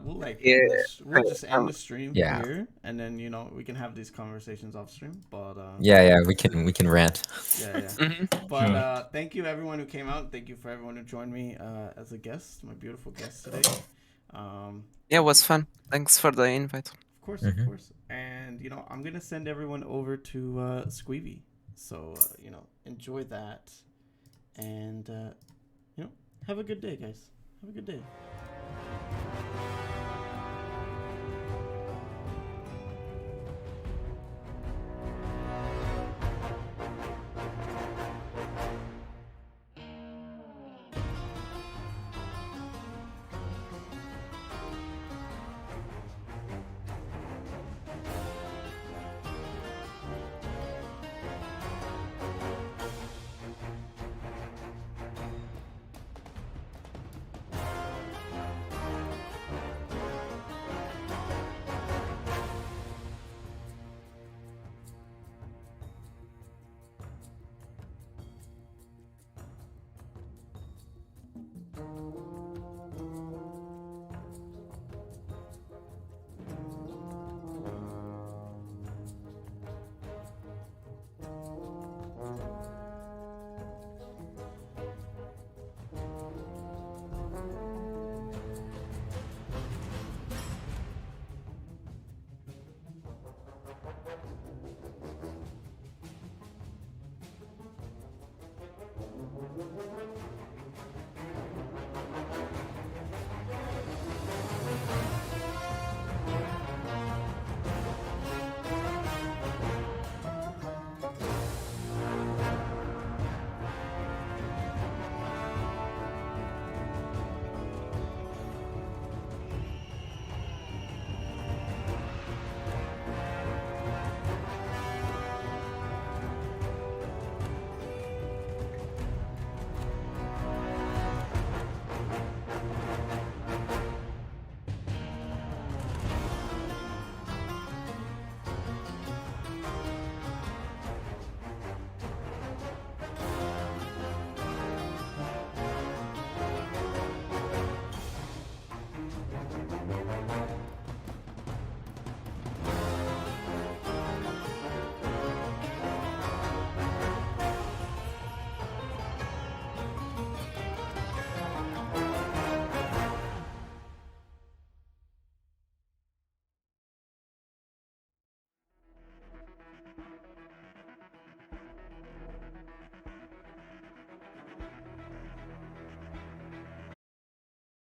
we'll just end the stream Yeah. here, and then we can have these conversations off stream. But Yeah, we can rant. yeah. Mhm. But Sure. thank you everyone who came out. Thank you for everyone who joined me as a guest, my beautiful guest today. Yeah, it was fun. Thanks for the invite. Of course, Mhm. of course. And I'm gonna send everyone over to Squeevy. So enjoy that, and have a good day, guys. Have a good day.